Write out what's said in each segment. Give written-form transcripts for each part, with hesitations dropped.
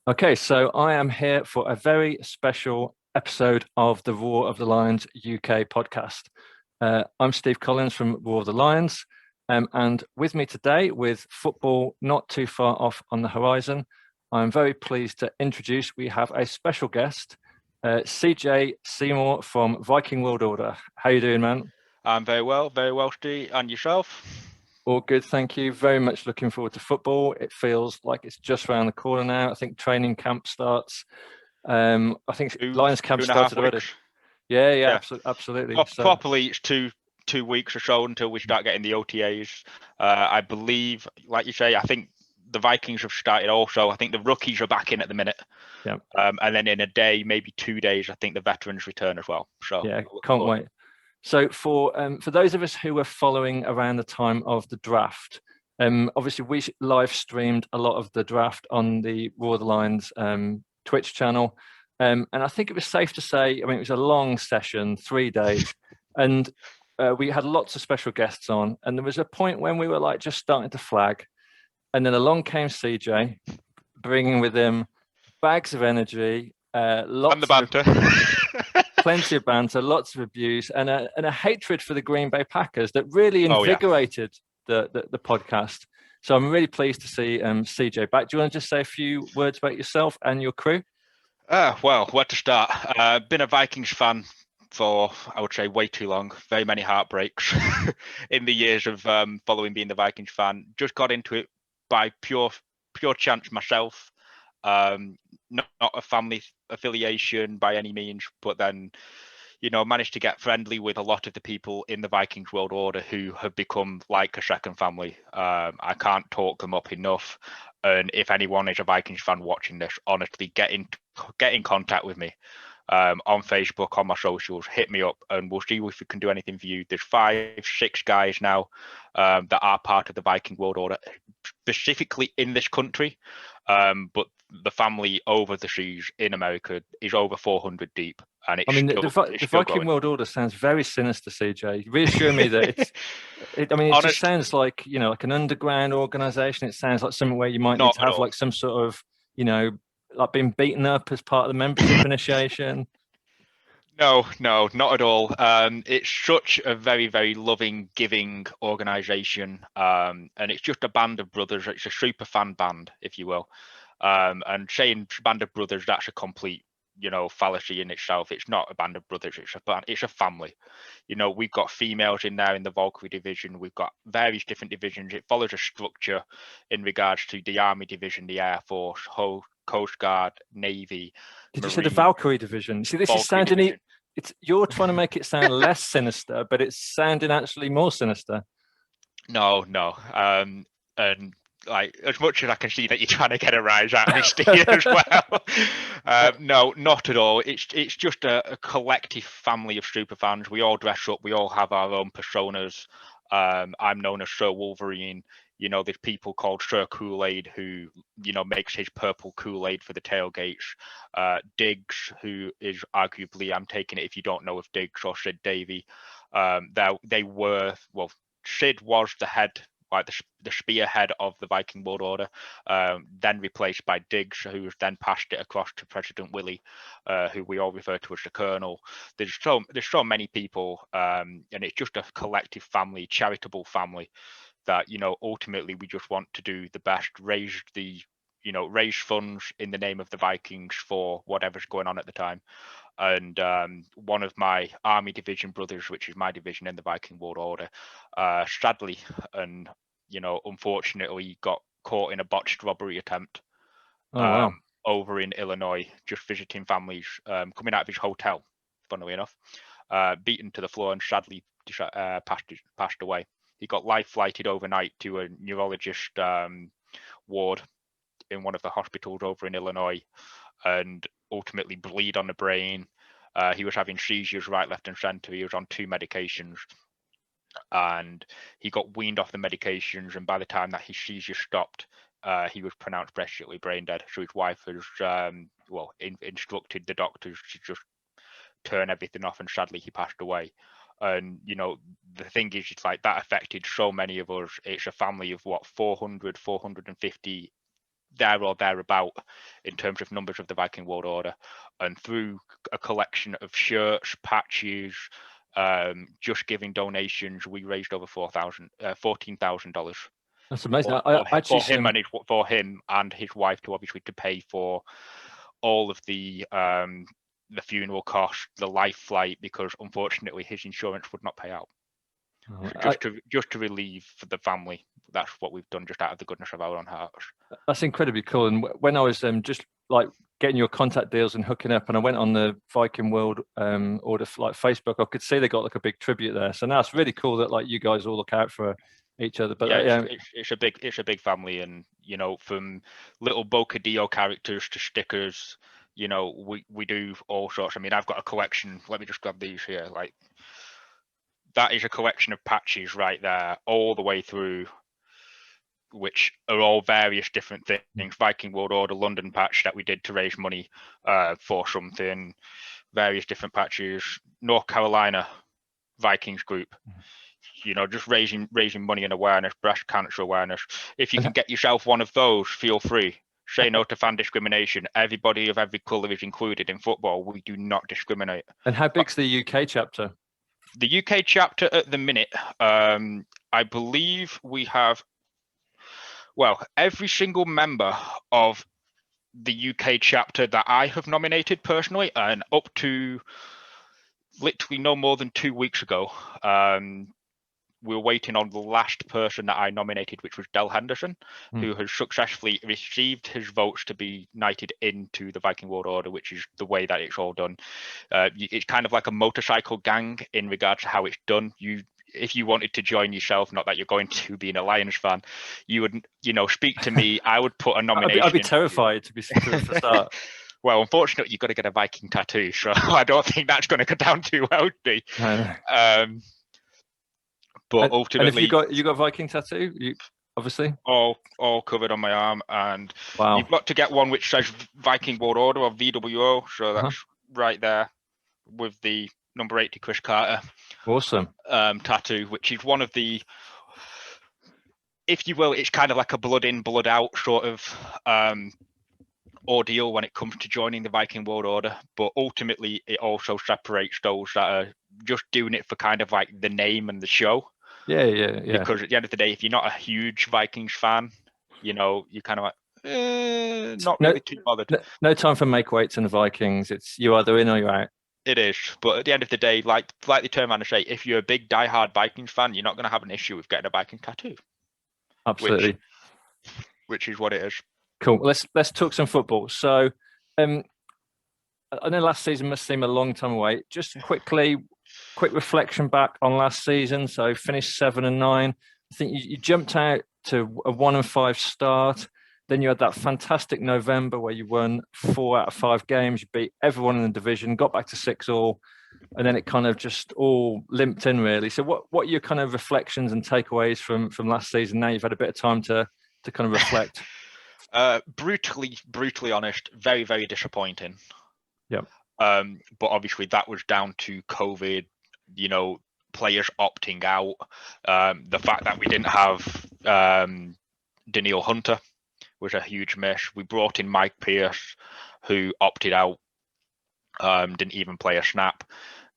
Okay, so I am here for a very special episode of the War of the Lions UK podcast. I'm Steve Collins from War of the Lions, and with me today, with football not too far off on the horizon, I'm very pleased to introduce we have a special guest, Ceejay Seymour from Viking World Order. How you doing, man? I'm very well, Steve. And yourself? All good, thank you. Very much looking forward to football. It feels like it's just around the corner now. I think training camp starts. I think Two, Lions camp two and a half started already. weeks. Yeah, Yeah. absolutely, absolutely. So Properly, it's two weeks or so until we start getting the OTAs. I believe, like you say, I think the Vikings have started also. I think the rookies are back in at the minute. yeah, And then in a day, maybe 2 days, I think the veterans return as well. So yeah, look can't forward. wait. So for those of us who were following around the time of the draft, obviously we live streamed a lot of the draft on the Raw the Lions Twitch channel, and I think it was safe to say, I mean, it was a long session, 3 days, and we had lots of special guests on, and there was a point when we were like just starting to flag, and then along came CJ, bringing with him bags of energy, And the lots of banter. plenty of banter, lots of abuse, and a hatred for the Green Bay Packers that really Oh yeah. invigorated the podcast. So I'm really pleased to see CJ back. Do you want to just say a few words about yourself and your crew? Well, where to start? Been a Vikings fan for, I would say, way too long. Very many heartbreaks in the years of following being the Vikings fan. Just got into it by pure chance myself. Not a family affiliation by any means, but then managed to get friendly with a lot of the people in the Vikings World Order who have become like a second family. I can't talk them up enough. And if anyone is a Vikings fan watching this, honestly, get in contact with me on Facebook, on my socials. Hit me up, and we'll see if we can do anything for you. There's 5, 6 guys now that are part of the Viking World Order, specifically in this country, but the family over the seas in America is over 400 deep, and I mean, it's the still Viking growing. World Order sounds very sinister, CJ. Reassure me that I mean, it just Honest, sounds like, like an underground organization. It sounds like something where you might need not to at have all. like some sort of, like being beaten up as part of the membership initiation. No, not at all. It's such a very loving, giving organization, and it's just a band of brothers. It's a super fan band, if you will. And saying band of brothers, that's a complete, fallacy in itself. It's not a band of brothers. It's a family. We've got females in there in the Valkyrie division. We've got various different divisions. It follows a structure in regards to the Army division, the Air Force, Coast Guard, Navy, Did you say the Marine, Valkyrie division? See, this is Valkyrie sounding. division. You're trying to make it sound less sinister, but it's sounding actually more sinister. No. And like, as much as I can see that you're trying to get a rise out of me, Steve, as well. No, not at all. It's just a collective family of super fans. We all dress up. We all have our own personas. I'm known as Sir Wolverine. There's people called Sir Kool-Aid who, makes his purple Kool-Aid for the tailgates. Diggs, who is arguably, I'm taking it if you don't know of Diggs or Sid Davey. They were, well, Sid was the head, like the spearhead of the Viking World Order, then replaced by Diggs, who was then passed it across to President Willie, who we all refer to as the Colonel. There's so many people, and it's just a collective family, charitable family that ultimately we just want to do the best, raise funds in the name of the Vikings for whatever's going on at the time. And one of my Army Division brothers, which is my division in the Viking World Order, sadly and unfortunately got caught in a botched robbery attempt Oh wow. over in Illinois, just visiting families, coming out of his hotel, funnily enough, beaten to the floor and sadly passed away. He got life flighted overnight to a neurologist ward in one of the hospitals over in Illinois, and ultimately bleed on the brain. He was having seizures right, left, and centre. He was on 2 medications, and he got weaned off the medications. And by the time that his seizures stopped, he was pronounced basically brain dead. So his wife has, instructed the doctors to just turn everything off, and sadly he passed away. And the thing is, it's like that affected so many of us. It's a family of what, 450 there or thereabout in terms of numbers of the Viking World Order, and through a collection of shirts, patches, just giving donations, we raised over $14,000. That's amazing. For him and his wife to obviously to pay for all of the funeral costs, the life flight, because unfortunately his insurance would not pay out. Just to relieve for the family. That's what we've done, just out of the goodness of our own hearts. That's incredibly cool. And when I was just like getting your contact deals and hooking up, and I went on the Viking World Order like Facebook, I could see they got like a big tribute there. So now it's really cool that like you guys all look out for each other. But yeah, it's a big family, and you know, from little Bocadillo characters to stickers, you know, we do all sorts. I mean, I've got a collection. Let me just grab these here. Like, that is a collection of patches right there, all the way through, which are all various different things. Viking World Order London patch that we did to raise money for something, various different patches. North Carolina Vikings group, you know, just raising money and awareness, breast cancer awareness. If you can get yourself one of those, feel free. Say no to fan discrimination. Everybody of every colour is included in football. We do not discriminate. And how big's the UK chapter? The UK chapter at the minute, I believe we have, well, every single member of the UK chapter that I have nominated personally, and up to literally no more than 2 weeks ago, we were waiting on the last person that I nominated, which was Del Henderson, who has successfully received his votes to be knighted into the Viking World Order, which is the way that it's all done. It's kind of like a motorcycle gang in regards to how it's done. If you wanted to join yourself, not that you're going to, being a Lions fan, you would, you know, speak to me. I would put a nomination. I'd be terrified to start. Well, unfortunately, you've got to get a Viking tattoo, so I don't think that's going to go down too well. But ultimately, and if you got Viking tattoo, obviously all covered on my arm, and wow. You've got to get one which says Viking World Order or VWO, so that's right there with the number 80 Chris Carter. Awesome. Tattoo, which is one of the, if you will, it's kind of like a blood in, blood out sort of ordeal when it comes to joining the Viking World Order, but ultimately it also separates those that are just doing it for kind of like the name and the show. Yeah. Because at the end of the day, if you're not a huge Vikings fan, you know, you're kind of like, not really too bothered. No time for make weights in the Vikings. It's you either in or you're out. It is, but at the end of the day, like they turn around and say, if you're a big diehard Vikings fan, you're not going to have an issue with getting a Viking tattoo. Absolutely. Which is what it is. Cool. Let's talk some football. So, I know last season must seem a long time away. Just quick reflection back on last season. So finished 7-9. I think you jumped out to a 1-5 start. Then you had that fantastic November where you won 4 out of 5 games. You beat everyone in the division, got back to 6-all, and then it kind of just all limped in really. So what are your kind of reflections and takeaways from last season? Now you've had a bit of time to kind of reflect. Brutally honest, very, very disappointing. Yep. But obviously that was down to COVID, you know, players opting out, the fact that we didn't have Daniil Hunter was a huge miss. We brought in Mike Pierce, who opted out, didn't even play a snap.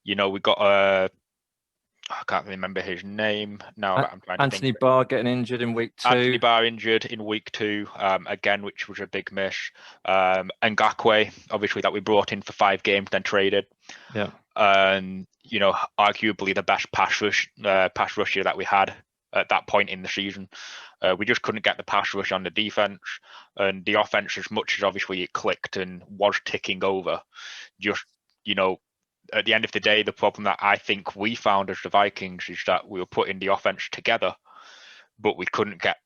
You know, we got I can't remember his name now. I'm trying to Anthony Barr getting injured in week 2. Anthony Barr injured in week 2, again, which was a big miss. Ngakwe, obviously, that we brought in for 5 games, then traded. Yeah. And you know, arguably the best pass rusher that we had at that point in the season. We just couldn't get the pass rush on the defense, and the offense, as much as obviously it clicked and was ticking over, just, you know, at the end of the day, the problem that I think we found as the Vikings is that we were putting the offense together, but we couldn't get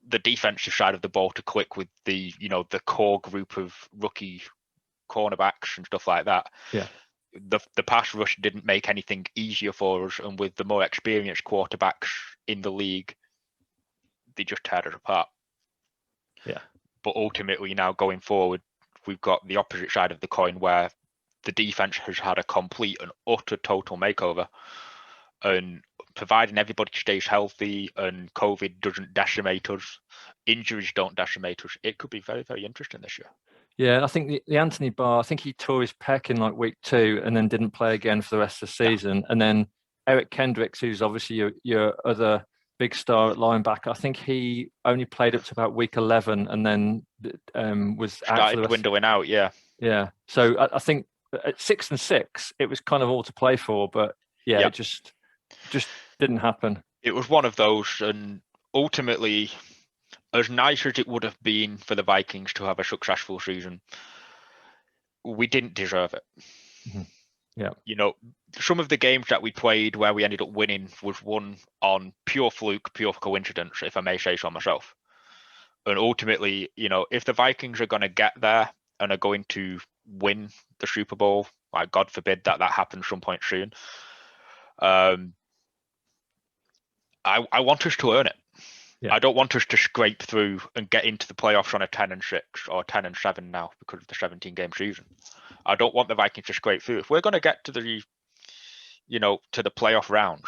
the defensive side of the ball to click with the, you know, the core group of rookie cornerbacks and stuff like that. Yeah. The pass rush didn't make anything easier for us, and with the more experienced quarterbacks in the league, they just tear us apart. Yeah. But ultimately now going forward, we've got the opposite side of the coin where the defense has had a complete and utter total makeover. and providing everybody stays healthy and COVID doesn't decimate us, injuries don't decimate us, it could be very, very interesting this year. Yeah, I think the Anthony Barr, I think he tore his pec in like week 2 and then didn't play again for the rest of the season. And then Eric Kendricks, who's obviously your other big star at linebacker, I think he only played up to about week 11 and then was out for the rest. Dwindling out, yeah. Yeah. So I think at 6 and 6, it was kind of all to play for, but it just didn't happen. It was one of those, and ultimately, as nice as it would have been for the Vikings to have a successful season, we didn't deserve it. Mm-hmm. Yeah. You know, some of the games that we played where we ended up winning was won on pure fluke, pure coincidence, if I may say so myself. And ultimately, you know, if the Vikings are going to get there and are going to win the Super Bowl, like God forbid that happens some point soon, I want us to earn it. Yeah. I don't want us to scrape through and get into the playoffs on a 10-6 or 10-7 now because of the 17-game season. I don't want the Vikings to scrape through. If we're going to get to the, to the playoff rounds,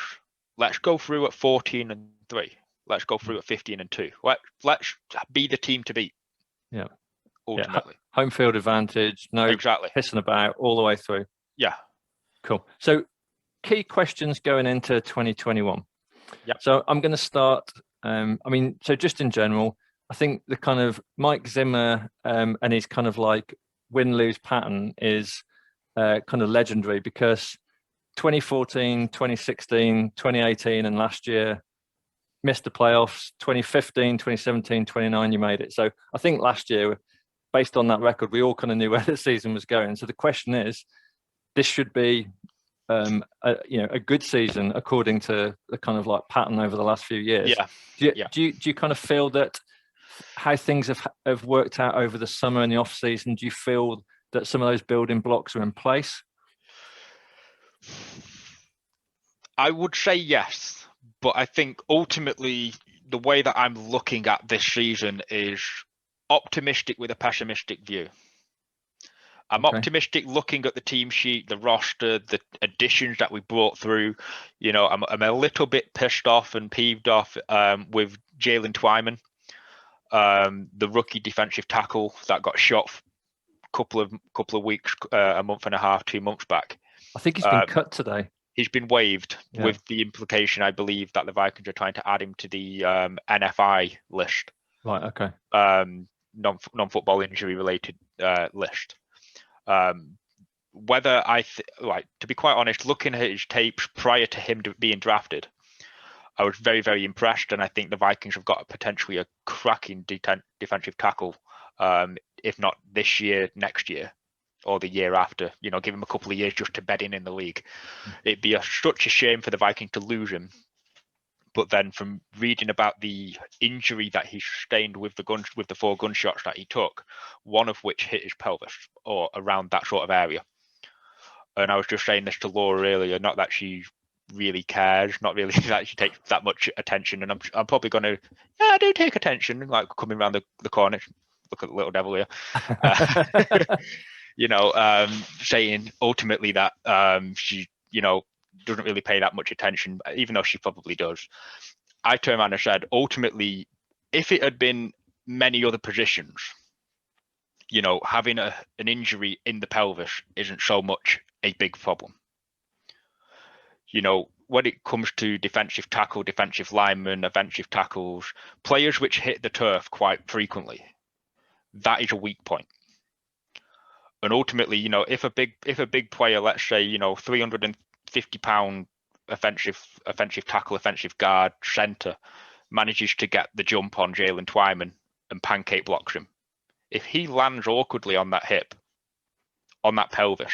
let's go through at 14-3. Let's go through at 15-2. Let's be the team to beat. Yeah. Ultimately. Yeah. Home field advantage. No pissing about all the way through. Yeah. Cool. So key questions going into 2021. Yeah. So I'm going to start. So just in general, I think the kind of Mike Zimmer and his kind of like win-lose pattern is kind of legendary because 2014, 2016, 2018, and last year missed the playoffs. 2015, 2017, 29, you made it. So I think last year, based on that record, we all kind of knew where the season was going. So the question is, this should be a good season according to the kind of like pattern over the last few years. Yeah. Do you kind of feel that how things have worked out over the summer and the off season? Do you feel that some of those building blocks are in place? I would say yes, but I think ultimately the way that I'm looking at this season is optimistic with a pessimistic view. I'm optimistic looking at the team sheet, the roster, the additions that we brought through. You know, I'm a little bit pissed off and peeved off with Jalen Twyman, the rookie defensive tackle that got shot a couple of weeks, a month and a half, 2 months back. I think he's been cut today. He's been waived with the implication, I believe, that the Vikings are trying to add him to the NFI list. Right. Okay. Non-football injury related list. Whether to be quite honest, looking at his tapes prior to him being drafted, I was very, very impressed, and I think the Vikings have got potentially a cracking defensive tackle, if not this year, next year, or the year after. You know, give him a couple of years just to bed in the league. It'd be such a shame for the Vikings to lose him. But then, from reading about the injury that he sustained with the 4 gunshots that he took, one of which hit his pelvis or around that sort of area. And I was just saying this to Laura earlier, not that she really cares, not really that she takes that much attention. And I'm probably going to, I do take attention, like coming around the corner. Look at the little devil here. Saying ultimately that she, doesn't really pay that much attention, even though she probably does. I turned around and said, ultimately, if it had been many other positions, having an injury in the pelvis isn't so much a big problem. When it comes to defensive tackle, defensive linemen, offensive tackles, players which hit the turf quite frequently, that is a weak point. And ultimately, if a big player, let's say, 350-pound offensive tackle, offensive guard, center, manages to get the jump on Jalen Twyman and pancake blocks him, if he lands awkwardly on that hip, on that pelvis,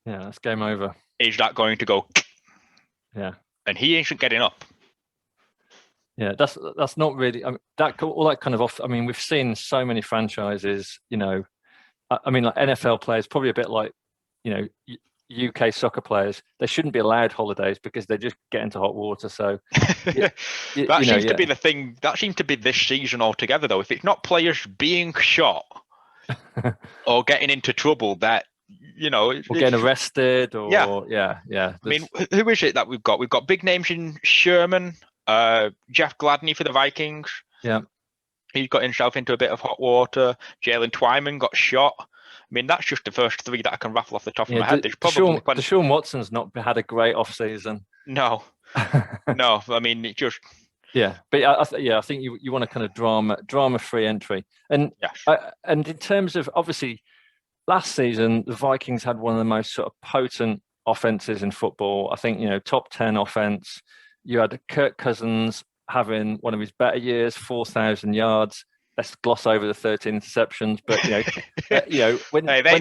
that's game over. Is that going to go? Yeah. And he ain't getting up. Yeah, that's not really. I mean, all that kind of off. I mean, we've seen so many franchises. Like NFL players, probably a bit like, UK soccer players. They shouldn't be allowed holidays because they just get into hot water. So that seems to be the thing. That seems to be this season altogether, though. If it's not players being shot or getting into trouble, that you know, or getting arrested, or yeah. I mean, who is it that we've got? We've got big names in Sherman, Jeff Gladney for the Vikings. Yeah. He got himself into a bit of hot water. Jalen Twyman got shot. I mean, that's just the first three that I can raffle off the top of my head. There's probably Deshaun Watson's not had a great off season. No, no. I mean, it just but I think you want a kind of drama-free entry, and yes. And in terms of, obviously, last season the Vikings had one of the most sort of potent offenses in football. I think, top 10 offense. You had Kirk Cousins having one of his better years, 4,000 yards. Let's gloss over the 13 interceptions, but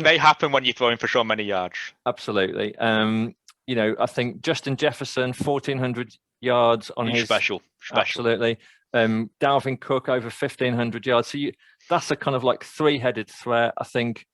they happen when you're throwing for so many yards. Absolutely. I think Justin Jefferson, 1,400 yards on his special. Absolutely. Dalvin Cook over 1,500 yards. So that's a kind of like three-headed threat. I think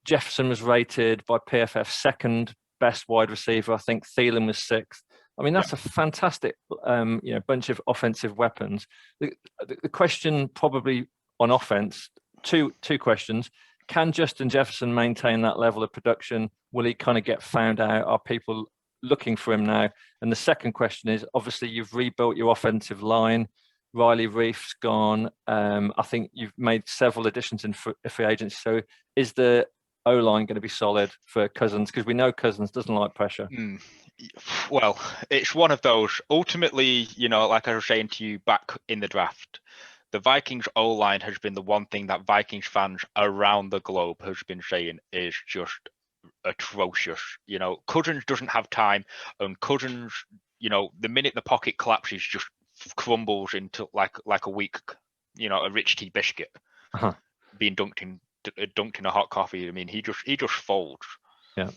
Jefferson was rated by PFF second best wide receiver. I think Thielen was sixth. I mean, that's a fantastic, bunch of offensive weapons. The question probably on offense, two questions. Can Justin Jefferson maintain that level of production? Will he kind of get found out? Are people looking for him now? And the second question is, obviously, you've rebuilt your offensive line. Riley Reif's gone. I think you've made several additions in free agency. So is the O-line going to be solid for Cousins? Because we know Cousins doesn't like pressure. Well, it's one of those. Ultimately, like I was saying to you back in the draft, the Vikings O-line has been the one thing that Vikings fans around the globe has been saying is just atrocious. Cousins doesn't have time, and Cousins, the minute the pocket collapses, just crumbles into like a weak, a rich tea biscuit being dunked in a hot coffee. I mean, he just folds. Yeah.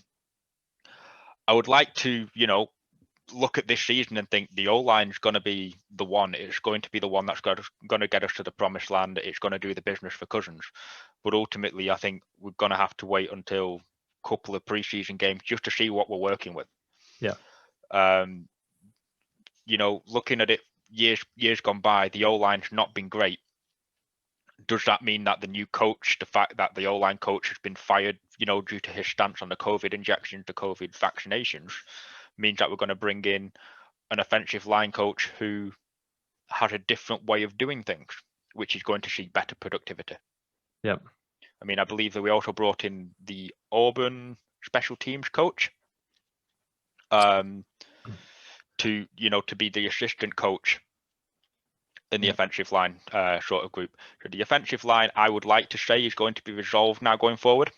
I would like to, look at this season and think the O-line is going to be the one. It's going to be the one that's going to get us to the promised land. It's going to do the business for Cousins. But ultimately, I think we're going to have to wait until a couple of preseason games just to see what we're working with. Yeah. Looking at it years gone by, the O-line's not been great. Does that mean that the new coach, the fact that the O-line coach has been fired, due to his stance on the COVID injections, the COVID vaccinations, means that we're going to bring in an offensive line coach who has a different way of doing things, which is going to see better productivity? Yeah. I mean, I believe that we also brought in the Auburn special teams coach to be the assistant coach in the offensive line sort of group. So the offensive line, I would like to say, is going to be resolved now going forward.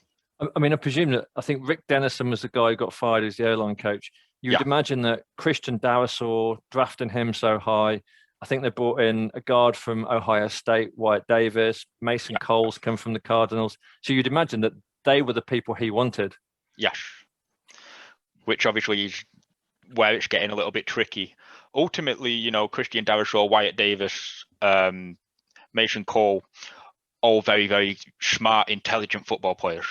I mean, I presume that, I think Rick Dennison was the guy who got fired as the O-line coach. You would imagine that Christian Darrisaw, drafting him so high, I think they brought in a guard from Ohio State, Wyatt Davis, Mason Coles come from the Cardinals. So you'd imagine that they were the people he wanted. Yes. Which obviously is where it's getting a little bit tricky. Ultimately, Christian Darrisaw, Wyatt Davis, Mason Cole, all very, very smart, intelligent football players.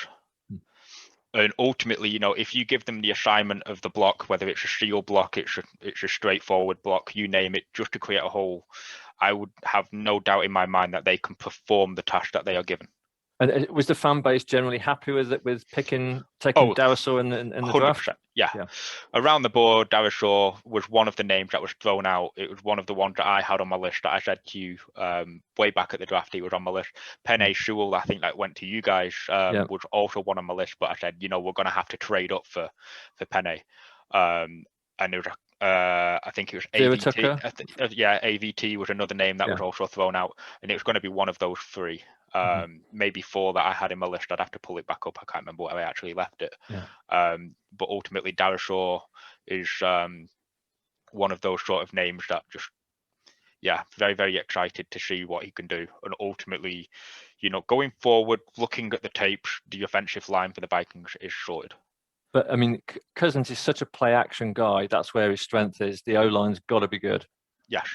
And ultimately, if you give them the assignment of the block, whether it's a seal block, it's a straightforward block, you name it, just to create a hole, I would have no doubt in my mind that they can perform the task that they are given. And was the fan base generally happy with it, with taking Darrisaw in the 100%, draft? Yeah. Around the board, Darrisaw was one of the names that was thrown out. It was one of the ones that I had on my list that I said to you way back at the draft. He was on my list. Penei Sewell, I think that went to you guys, was also one on my list. But I said, we're going to have to trade up for Penei. And there was I think it was AVT. AVT was another name that was also thrown out, and it was going to be one of those three. Maybe four that I had in my list. I'd have to pull it back up. I can't remember where I actually left it. But ultimately, Darrisaw is one of those sort of names that just, very, very excited to see what he can do. And ultimately, going forward, looking at the tapes, the offensive line for the Vikings is sorted. But I mean, Cousins is such a play action guy. That's where his strength is. The O-line's got to be good. Yes.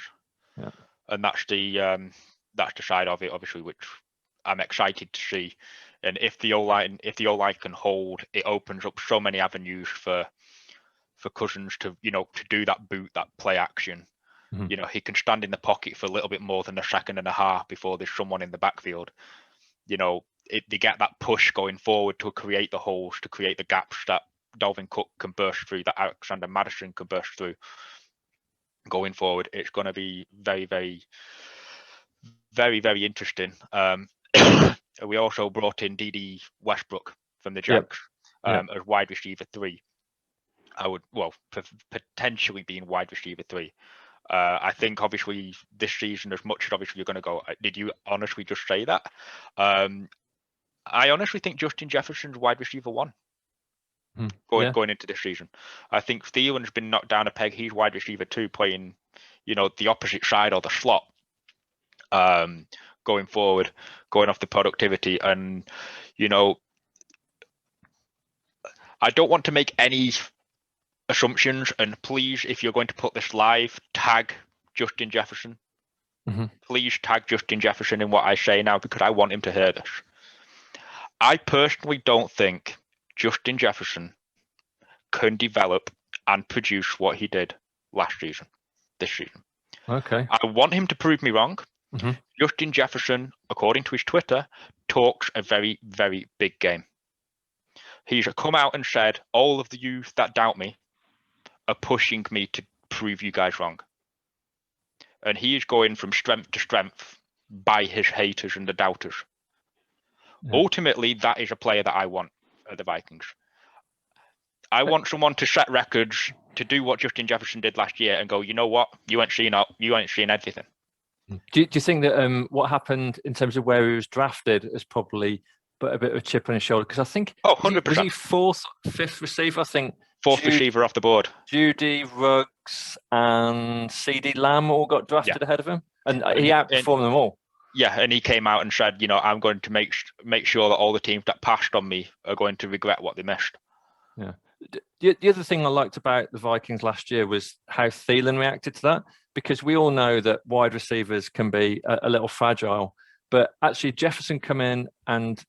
Yeah. And that's the side of it, obviously, which I'm excited to see. And if the O-line can hold, it opens up so many avenues for Cousins to do that boot, that play action. He can stand in the pocket for a little bit more than a second and a half before there's someone in the backfield. they get that push going forward to create the holes, to create the gaps that Dalvin Cook can burst through, that Alexander Mattison can burst through. Going forward, it's going to be very, very, very, very interesting. We also brought in D.D. Westbrook from the Jags as wide receiver 3. Potentially being wide receiver 3. I think obviously this season, as much as obviously you're going to go, did you honestly just say that? I honestly think Justin Jefferson's wide receiver 1 going into this season. I think Thielen's been knocked down a peg. He's wide receiver 2, playing, the opposite side or the slot. Going forward, going off the productivity, and I don't want to make any assumptions, and please, if you're going to put this live, tag Justin Jefferson. Please tag Justin Jefferson in what I say now, because I want him to hear this. I personally don't think Justin Jefferson can develop and produce what he did this season. Okay. I want him to prove me wrong. Justin Jefferson, according to his Twitter, talks a very, very big game. He's come out and said, all of the youth that doubt me are pushing me to prove you guys wrong. And he is going from strength to strength by his haters and the doubters. Ultimately, that is a player that I want at the Vikings. I want someone to set records, to do what Justin Jefferson did last year and go, you know what? You ain't seen everything. Do you think that what happened in terms of where he was drafted is probably put a bit of a chip on his shoulder? Because I think 100%. Was he 4th, 5th receiver? I think 4th receiver off the board. Judy, Ruggs, and CD Lamb all got drafted ahead of him, and he outperformed them all. Yeah, and he came out and said, I'm going to make sure that all the teams that passed on me are going to regret what they missed. Yeah. The other thing I liked about the Vikings last year was how Thielen reacted to that, because we all know that wide receivers can be a little fragile, but actually Jefferson come in and,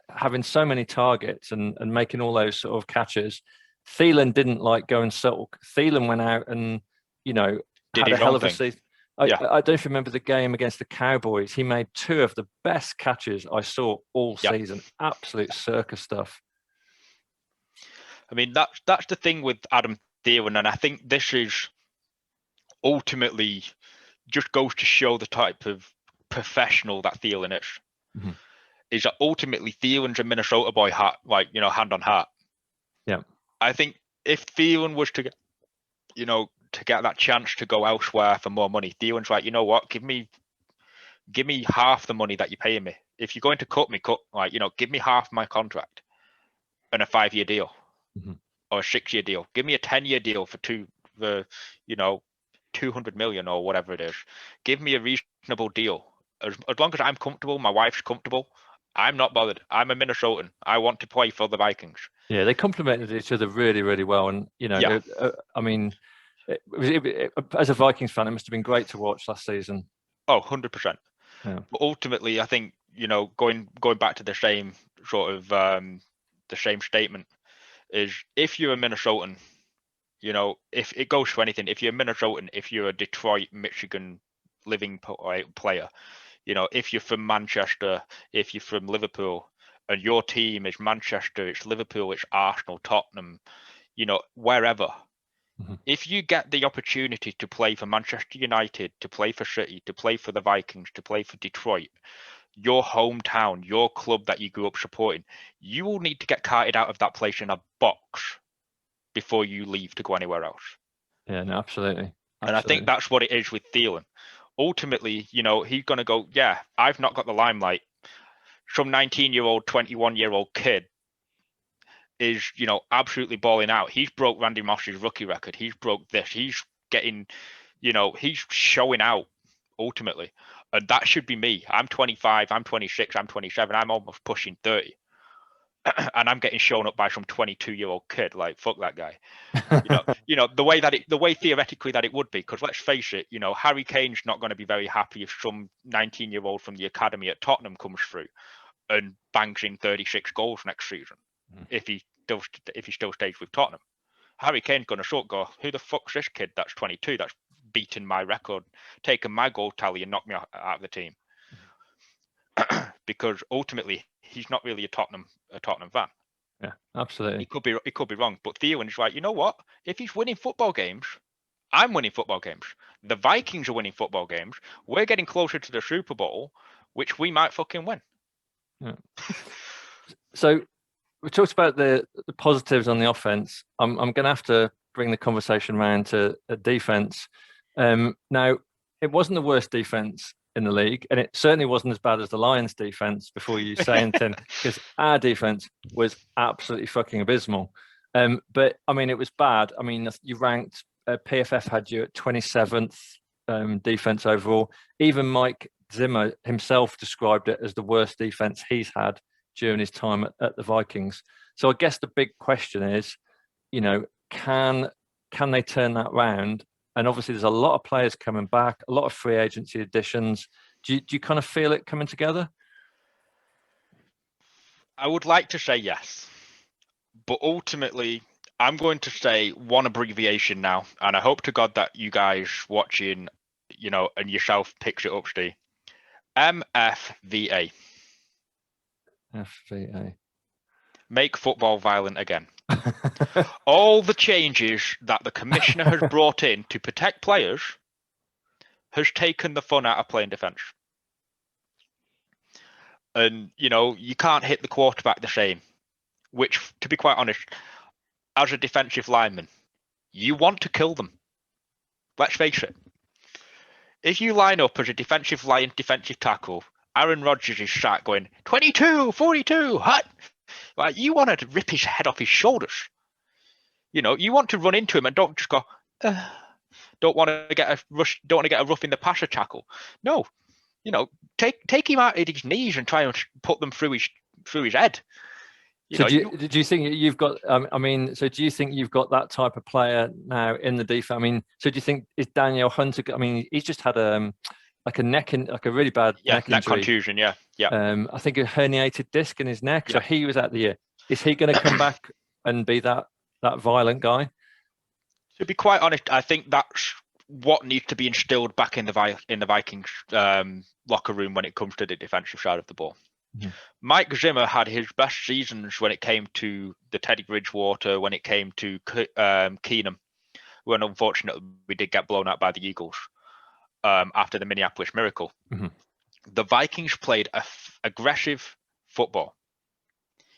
having so many targets and making all those sort of catches, Thielen didn't go and sulk. Thielen went out and, had a hell of a season. I don't remember the game against the Cowboys. He made 2 of the best catches I saw all season. Absolute circus stuff. I mean, that's the thing with Adam Thielen, and I think this is ultimately just goes to show the type of professional that Thielen is. Is that ultimately Thielen's a Minnesota boy, hand on heart. Yeah. I think if Thielen was to get that chance to go elsewhere for more money, Thielen's like, you know what, give me half the money that you're paying me. If you're going to cut me, give me half my contract and a 5-year deal. Or a 6-year deal. Give me a 10-year deal for 200 million or whatever it is. Give me a reasonable deal. As long as I'm comfortable, my wife's comfortable, I'm not bothered. I'm a Minnesotan. I want to play for the Vikings. Yeah, they complemented each other really, really well. And, I mean, as a Vikings fan, it must have been great to watch last season. Oh, 100%. Yeah. But ultimately, I think, going back to the same sort of the same statement, is if you're a Minnesotan, if it goes for anything, if you're a Minnesotan, if you're a Detroit, Michigan living player, if you're from Manchester, if you're from Liverpool, and your team is Manchester, it's Liverpool, it's Arsenal, Tottenham, wherever. If you get the opportunity to play for Manchester United, to play for City, to play for the Vikings, to play for Detroit, your hometown, your club that you grew up supporting, you will need to get carted out of that place in a box before you leave to go anywhere else. Yeah, no, absolutely. And I think that's what it is with Thielen. Ultimately, he's going to go, yeah, I've not got the limelight. Some 19-year-old, 21-year-old kid is, absolutely balling out. He's broke Randy Moss's rookie record. He's broke this. He's getting, he's showing out ultimately. And that should be me. I'm 25, I'm 26, I'm 27, I'm almost pushing 30. And I'm getting shown up by some 22-year-old kid. Like, fuck that guy. The way theoretically that it would be, because let's face it, Harry Kane's not going to be very happy if some 19-year-old from the academy at Tottenham comes through and bangs in 36 goals next season. If he still stays with Tottenham. Harry Kane's going to go, who the fuck's this kid that's 22 that's beaten my record, taken my goal tally and knocked me out of the team? because ultimately he's not really a Tottenham fan. Yeah, absolutely. He could be wrong, but Thielman's right. You know what? If he's winning football games, I'm winning football games. The Vikings are winning football games. We're getting closer to the Super Bowl, which we might fucking win. Yeah. So we talked about the positives on the offense. I'm going to have to bring the conversation around to defense. Now, it wasn't the worst defense in the league, and it certainly wasn't as bad as the Lions' defense. Before you say anything, because our defense was absolutely fucking abysmal. But I mean, it was bad. I mean, you ranked PFF had you at 27th defense overall. Even Mike Zimmer himself described it as the worst defense he's had during his time at the Vikings. So I guess the big question is, you know, can they turn that round? And obviously there's a lot of players coming back, a lot of free agency additions. Do you kind of feel it coming together? I would like to say yes, but ultimately I'm going to say one abbreviation now, and I hope to God that you guys watching, you know, and yourself picks it up, Steve. MFVA. FVA. Make football violent again. All the changes that the commissioner has brought in to protect players has taken the fun out of playing defense. And, you know, you can't hit the quarterback the same, which, to be quite honest, as a defensive lineman, you want to kill them. Let's face it. If you line up as a defensive tackle, Aaron Rodgers is sat going, 22, 42, hut. Like, you want to rip his head off his shoulders. You know, you want to run into him and don't just go, don't want to get a rough in the passer tackle. No, you know, take him out at his knees and try and put them through his head. So do you think you've got? I mean, so do you think you've got that type of player now in the defense? I mean, so do you think is Daniel Hunter? I mean, he's just had a really bad neck injury. Contusion. Yeah. I think a herniated disc in his neck. So he was out the year. Is he going to come back and be that violent guy? To be quite honest, I think that's what needs to be instilled back in the Vikings locker room when it comes to the defensive side of the ball. Mm-hmm. Mike Zimmer had his best seasons when it came to the Teddy Bridgewater, when it came to Keenum, when unfortunately we did get blown out by the Eagles after the Minneapolis Miracle. Mm-hmm. The Vikings played aggressive football.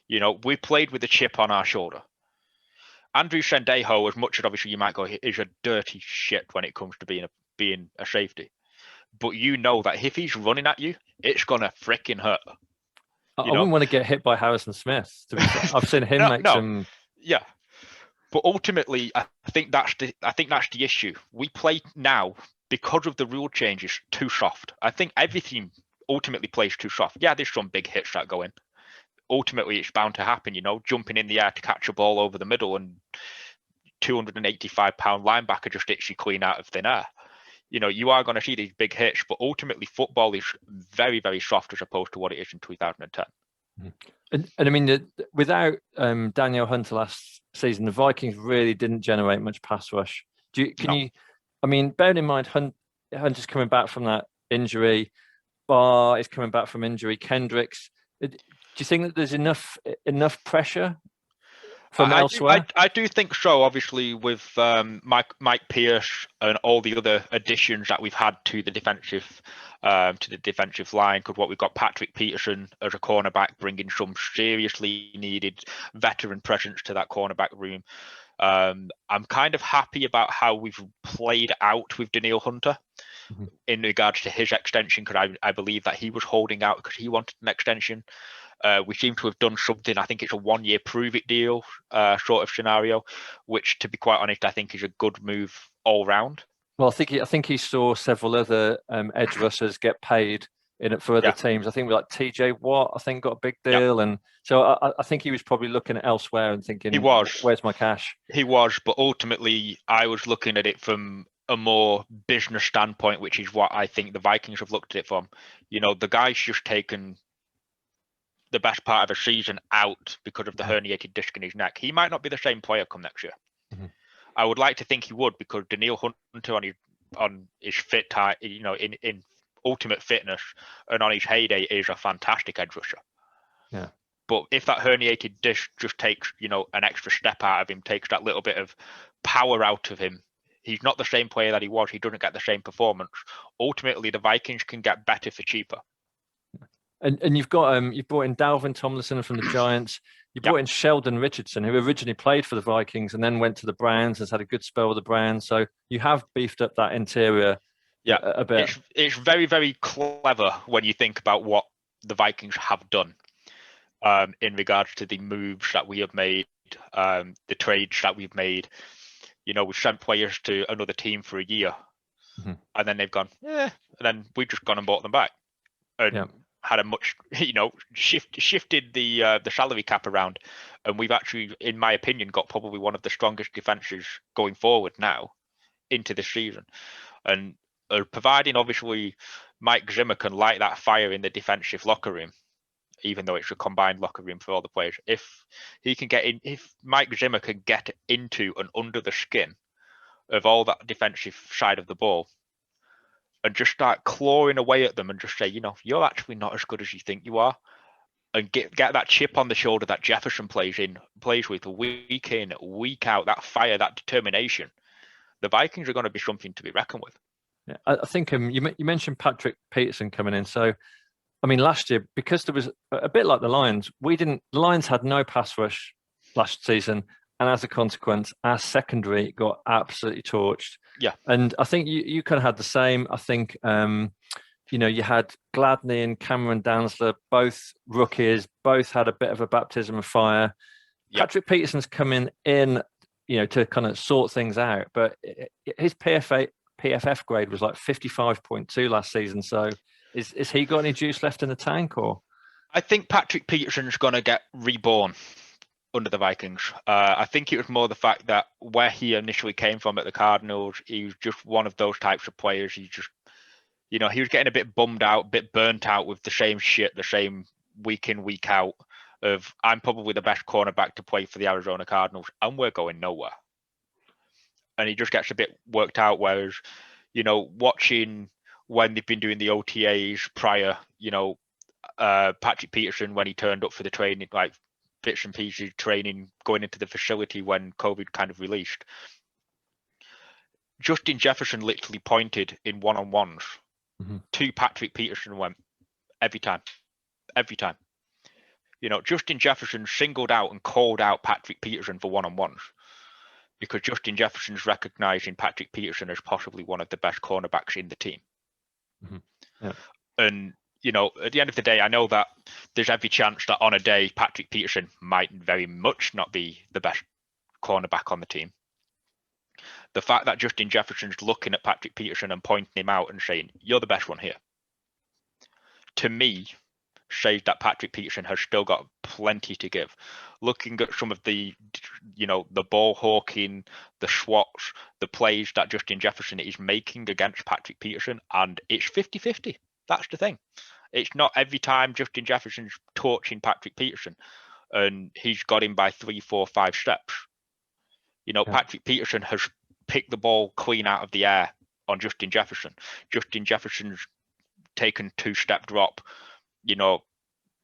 You know, we played with a chip on our shoulder. Andrew Sendejo, as much as obviously you might go, is a dirty shit when it comes to being a safety. But you know that if he's running at you, it's gonna freaking hurt. I wouldn't want to get hit by Harrison Smith. I've seen him make some. Yeah, but ultimately, I think that's the issue. We play now because of the rule changes too soft. I think everything ultimately plays too soft. Yeah, there's some big hits that go in. Ultimately, it's bound to happen, you know, jumping in the air to catch a ball over the middle and 285-pound linebacker just hits you clean out of thin air. You know, you are going to see these big hits, but ultimately football is very, very soft as opposed to what it is in 2010. And I mean, without Daniel Hunter last season, the Vikings really didn't generate much pass rush. I mean, bearing in mind, Hunter's coming back from that injury, Barr is coming back from injury, Kendricks. Do you think that there's enough pressure from elsewhere? I do think so. Obviously, with Mike Pierce and all the other additions that we've had to the defensive line, because what we've got Patrick Peterson as a cornerback, bringing some seriously needed veteran presence to that cornerback room. I'm kind of happy about how we've played out with Daniil Hunter in regards to his extension, because I believe that he was holding out because he wanted an extension. We seem to have done something. I think it's a 1-year prove it deal sort of scenario, which, to be quite honest, I think is a good move all round. Well, I think he saw several other edge rushers get paid in it for other teams. I think like TJ Watt, I think got a big deal, and so I think he was probably looking at elsewhere and thinking, where's my cash? He was, but ultimately, I was looking at it from a more business standpoint, which is what I think the Vikings have looked at it from. You know, the guy's just taken the best part of a season out because of the herniated disc in his neck. He might not be the same player come next year. Mm-hmm. I would like to think he would, because Daniil Hunter on his fit time, you know, in ultimate fitness and on his heyday is a fantastic edge rusher. Yeah. But if that herniated disc just takes, an extra step out of him, takes that little bit of power out of him, he's not the same player that he was. He doesn't get the same performance. Ultimately, the Vikings can get better for cheaper. And you've got you've brought in Dalvin Tomlinson from the Giants. You brought in Sheldon Richardson, who originally played for the Vikings and then went to the Browns, has had a good spell with the Browns. So you have beefed up that interior a bit. It's very, very clever when you think about what the Vikings have done in regards to the moves that we have made, the trades that we've made. We've sent players to another team for a year, and then they've gone, and then we've just gone and bought them back, and had a much, shifted the salary cap around, and we've actually, in my opinion, got probably one of the strongest defenses going forward now into this season, and providing obviously Mike Zimmer can light that fire in the defensive locker room, even though it's a combined locker room for all the players. If he can get in, if Mike Zimmer can get into and under the skin of all that defensive side of the ball and just start clawing away at them and just say, you're actually not as good as you think you are, and get that chip on the shoulder that Jefferson plays with week in, week out, that fire, that determination, the Vikings are going to be something to be reckoned with. Yeah, I think you mentioned Patrick Peterson coming in. So, I mean, last year, because there was a bit like the Lions, the Lions had no pass rush last season. And as a consequence, our secondary got absolutely torched. Yeah. And I think you kind of had the same. I think, you had Gladney and Cameron Dantzler, both rookies, both had a bit of a baptism of fire. Yeah. Patrick Peterson's coming in, to kind of sort things out. But his PFF grade was like 55.2 last season. So is he got any juice left in the tank, or? I think Patrick Peterson's going to get reborn under the Vikings. I think it was more the fact that where he initially came from at the Cardinals, he was just one of those types of players. He just, he was getting a bit bummed out, a bit burnt out with the same shit, the same week in, week out of, I'm probably the best cornerback to play for the Arizona Cardinals, and we're going nowhere. And he just gets a bit worked out, whereas, watching when they've been doing the OTAs prior, Patrick Peterson, when he turned up for the training, like bits and pieces training, going into the facility when COVID kind of released, Justin Jefferson literally pointed in one-on-ones to Patrick Peterson and went, every time. Justin Jefferson singled out and called out Patrick Peterson for one-on-ones because Justin Jefferson's recognizing Patrick Peterson as possibly one of the best cornerbacks in the team. Yeah. And at the end of the day, I know that there's every chance that on a day, Patrick Peterson might very much not be the best cornerback on the team. The fact that Justin Jefferson's looking at Patrick Peterson and pointing him out and saying, you're the best one here, to me, says that Patrick Peterson has still got plenty to give. Looking at some of the, the ball hawking, the swats, the plays that Justin Jefferson is making against Patrick Peterson, and it's 50-50. That's the thing. It's not every time Justin Jefferson's torching Patrick Peterson and he's got him by 3, 4, 5 steps. Patrick Peterson has picked the ball clean out of the air on Justin Jefferson. Justin Jefferson's taken 2-step drop,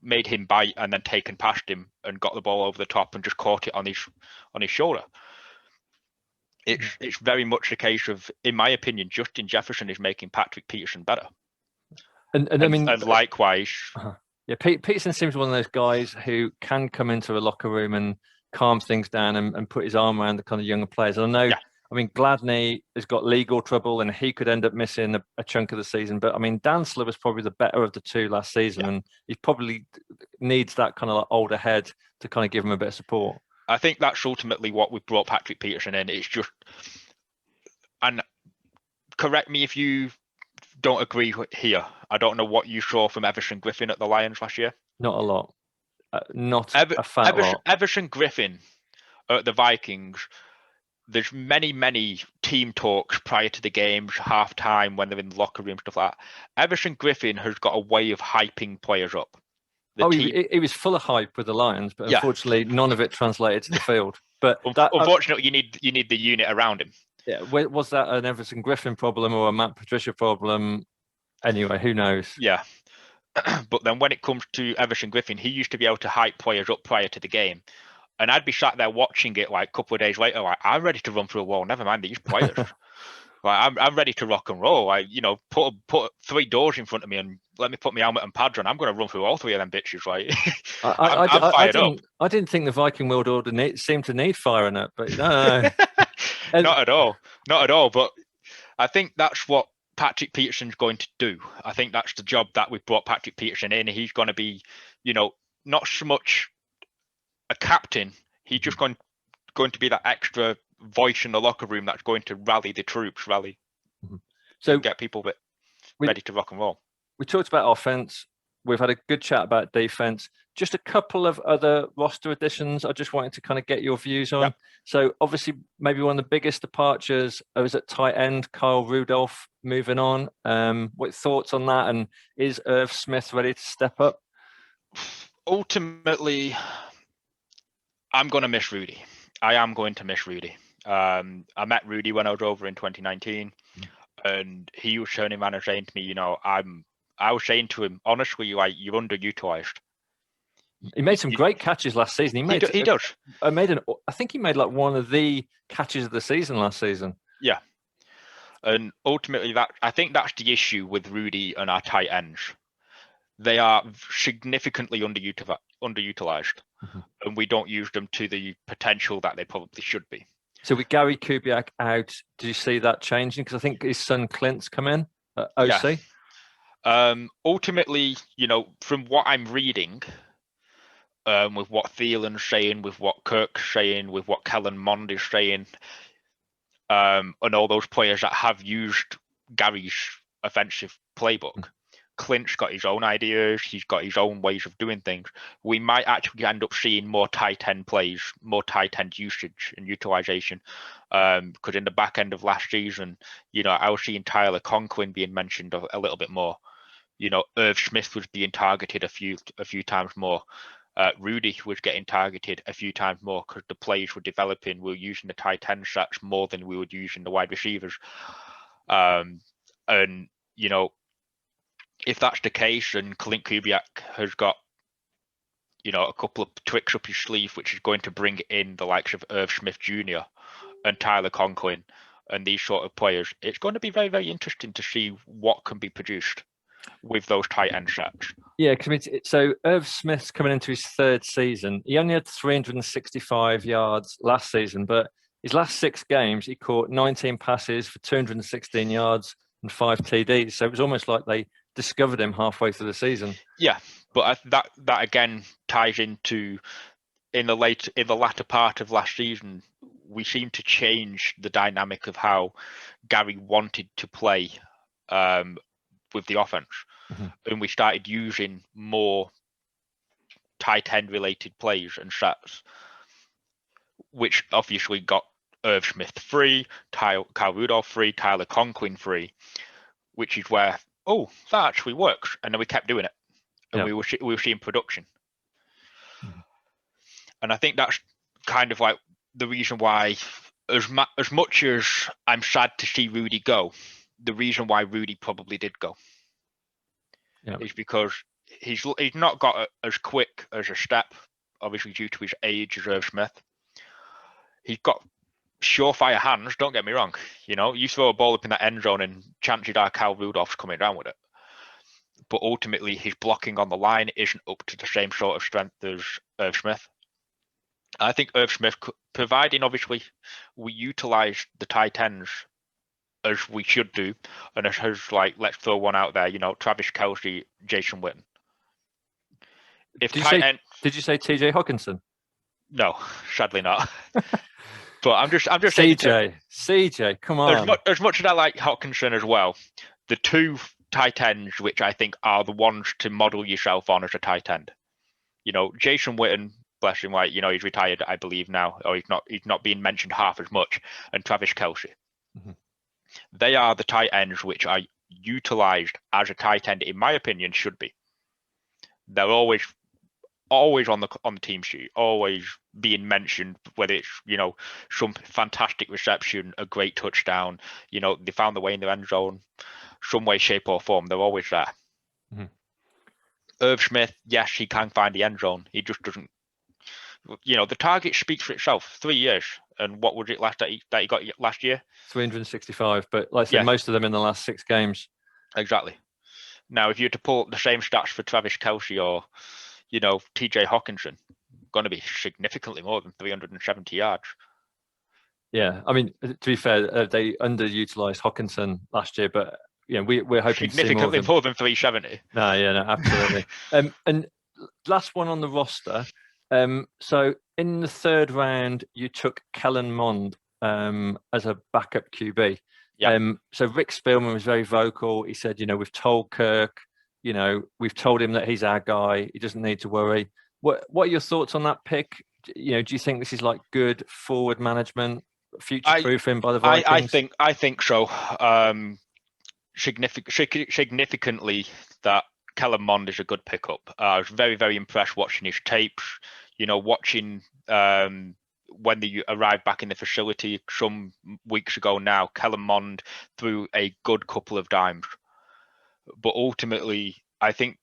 made him bite and then taken past him and got the ball over the top and just caught it on his shoulder. It's very much a case of, in my opinion, Justin Jefferson is making Patrick Peterson better. And I mean, and likewise. Yeah, Peterson seems one of those guys who can come into a locker room and calm things down and put his arm around the kind of younger players. And I know, I mean, Gladney has got legal trouble and he could end up missing a chunk of the season. But I mean, Dantzler was probably the better of the two last season, and he probably needs that kind of like older head to kind of give him a bit of support. I think that's ultimately what we've brought Patrick Peterson in. It's just, and correct me if you don't agree here, I don't know what you saw from Everson Griffin at the Lions last year. Not a lot. Not a fat lot. Everson Griffin at the Vikings, there's many team talks prior to the games, halftime, when they're in the locker room, stuff like that. Everson Griffin has got a way of hyping players up. He was full of hype with the Lions, but unfortunately none of it translated to the field. But unfortunately, you need the unit around him. Yeah, was that an Everson Griffin problem or a Matt Patricia problem? Anyway, who knows? Yeah. But then when it comes to Everson Griffin, he used to be able to hype players up prior to the game. And I'd be sat there watching it like a couple of days later, like, I'm ready to run through a wall. Never mind these players. Like, I'm ready to rock and roll. Like, put 3 doors in front of me and let me put my helmet and pads on. I'm going to run through all 3 of them bitches. Like, I'm fired up. I didn't think the Viking World Order seemed to need firing up, but no. Not at all. Not at all. But I think that's what Patrick Peterson's going to do. I think that's the job that we've brought Patrick Peterson in. He's going to be, not so much a captain. He's just going to be that extra voice in the locker room that's going to rally the troops, so get people ready to rock and roll. We talked about offense. We've had a good chat about defense. Just a couple of other roster additions I just wanted to kind of get your views on. Yep. So obviously maybe one of the biggest departures was at tight end, Kyle Rudolph moving on. What thoughts on that? And is Irv Smith ready to step up? Ultimately, I'm going to miss Rudy. I am going to miss Rudy. I met Rudy when I was over in 2019, and he was turning around and saying to me, I was saying to him, honestly, you're underutilized. He made some great catches last season. He does. I think he made like one of the catches of the season last season. Yeah. And ultimately, I think that's the issue with Rudy and our tight ends. They are significantly underutilized, and we don't use them to the potential that they probably should be. So with Gary Kubiak out, do you see that changing? Because I think his son Clint's come in at OC. Yeah. Ultimately, from what I'm reading, with what Thielen's saying, with what Kirk's saying, with what Kellen Mond is saying, and all those players that have used Gary's offensive playbook, Clint's got his own ideas. He's got his own ways of doing things. We might actually end up seeing more tight end plays, more tight end usage and utilization. Because in the back end of last season, I was seeing Tyler Conklin being mentioned a little bit more. Irv Smith was being targeted a few times more. Rudy was getting targeted a few times more because the plays were developing. We were using the tight end sets more than we would use in the wide receivers. If that's the case, and Clint Kubiak has got, a couple of tricks up his sleeve, which is going to bring in the likes of Irv Smith Jr. and Tyler Conklin and these sort of players, it's going to be very, very interesting to see what can be produced with those tight end sets. Yeah, so Irv Smith's coming into his 3rd season. He only had 365 yards last season, but his last 6 games, he caught 19 passes for 216 yards and 5 TDs. So it was almost like they discovered him halfway through the season. Yeah, but that again ties into in the latter part of last season, we seemed to change the dynamic of how Gary wanted to play with the offense, and we started using more tight end related plays and sets, which obviously got Irv Smith free, Kyle Rudolph free, Tyler Conklin free, which is where that actually works, and then we kept doing it, and we were seeing production. And I think that's kind of like the reason why, as much as I'm sad to see Rudy go, the reason why Rudy probably did go is because he's not got as quick as a step, obviously due to his age, as Irv Smith. He's got surefire hands, don't get me wrong. You throw a ball up in that end zone and chances are Kyle Rudolph's coming down with it. But ultimately, his blocking on the line isn't up to the same sort of strength as Irv Smith. I think Irv Smith, providing obviously we utilize the tight ends as we should do, and as let's throw one out there, Travis Kelce, Jason Witten. Did you say TJ Hawkinson? No, sadly not. But I'm just Ceejay, come on. As much as I like Hawkinson as well, the 2 tight ends which I think are the ones to model yourself on as a tight end. Jason Witten, bless him, he's retired, I believe now, or he's not being mentioned half as much, and Travis Kelce. They are the tight ends which are utilized as a tight end, in my opinion, should be. They're always on the team sheet, always being mentioned, whether it's some fantastic reception, a great touchdown, they found the way in the end zone. some way, shape, or form. They're always there. Mm-hmm. Irv Smith, yes, he can find the end zone. He just doesn't. The target speaks for itself. 3 years, and what was it last that he got last year? 365, but like I said, most of them in the last 6 games. Exactly. Now, if you were to pull up the same stats for Travis Kelce or, TJ Hawkinson, going to be significantly more than 370 yards. Yeah, I mean, to be fair, they underutilized Hawkinson last year, but we're hoping significantly to see more than 370. No, absolutely. And last one on the roster. So in the 3rd round, you took Kellen Mond as a backup QB. Yeah. So Rick Spielman was very vocal. He said, we've told Kirk, we've told him that he's our guy. He doesn't need to worry. What are your thoughts on that pick? Do you think this is like good forward management, future-proofing by the Vikings? I think so. Significantly, that Kellen Mond is a good pickup. I was very, very impressed watching his tapes. Watching when they arrived back in the facility some weeks ago now, Kellen Mond threw a good couple of dimes. But ultimately, I think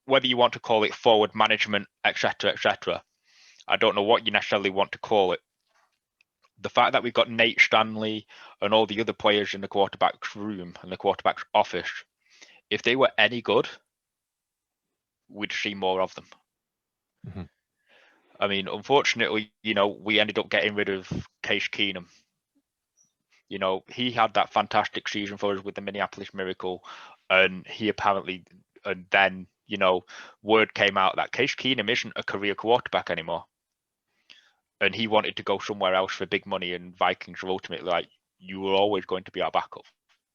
whether you want to call it forward management, etc., I don't know what you necessarily want to call it. The fact that we've got Nate Stanley and all the other players in the quarterback's room and the quarterback's office, if they were any good, we'd see more of them. Mm-hmm. I mean, unfortunately, we ended up getting rid of Case Keenum. He had that fantastic season for us with the Minneapolis Miracle, and then, word came out that Case Keenum isn't a career quarterback anymore. And he wanted to go somewhere else for big money, and Vikings were ultimately like, you were always going to be our backup.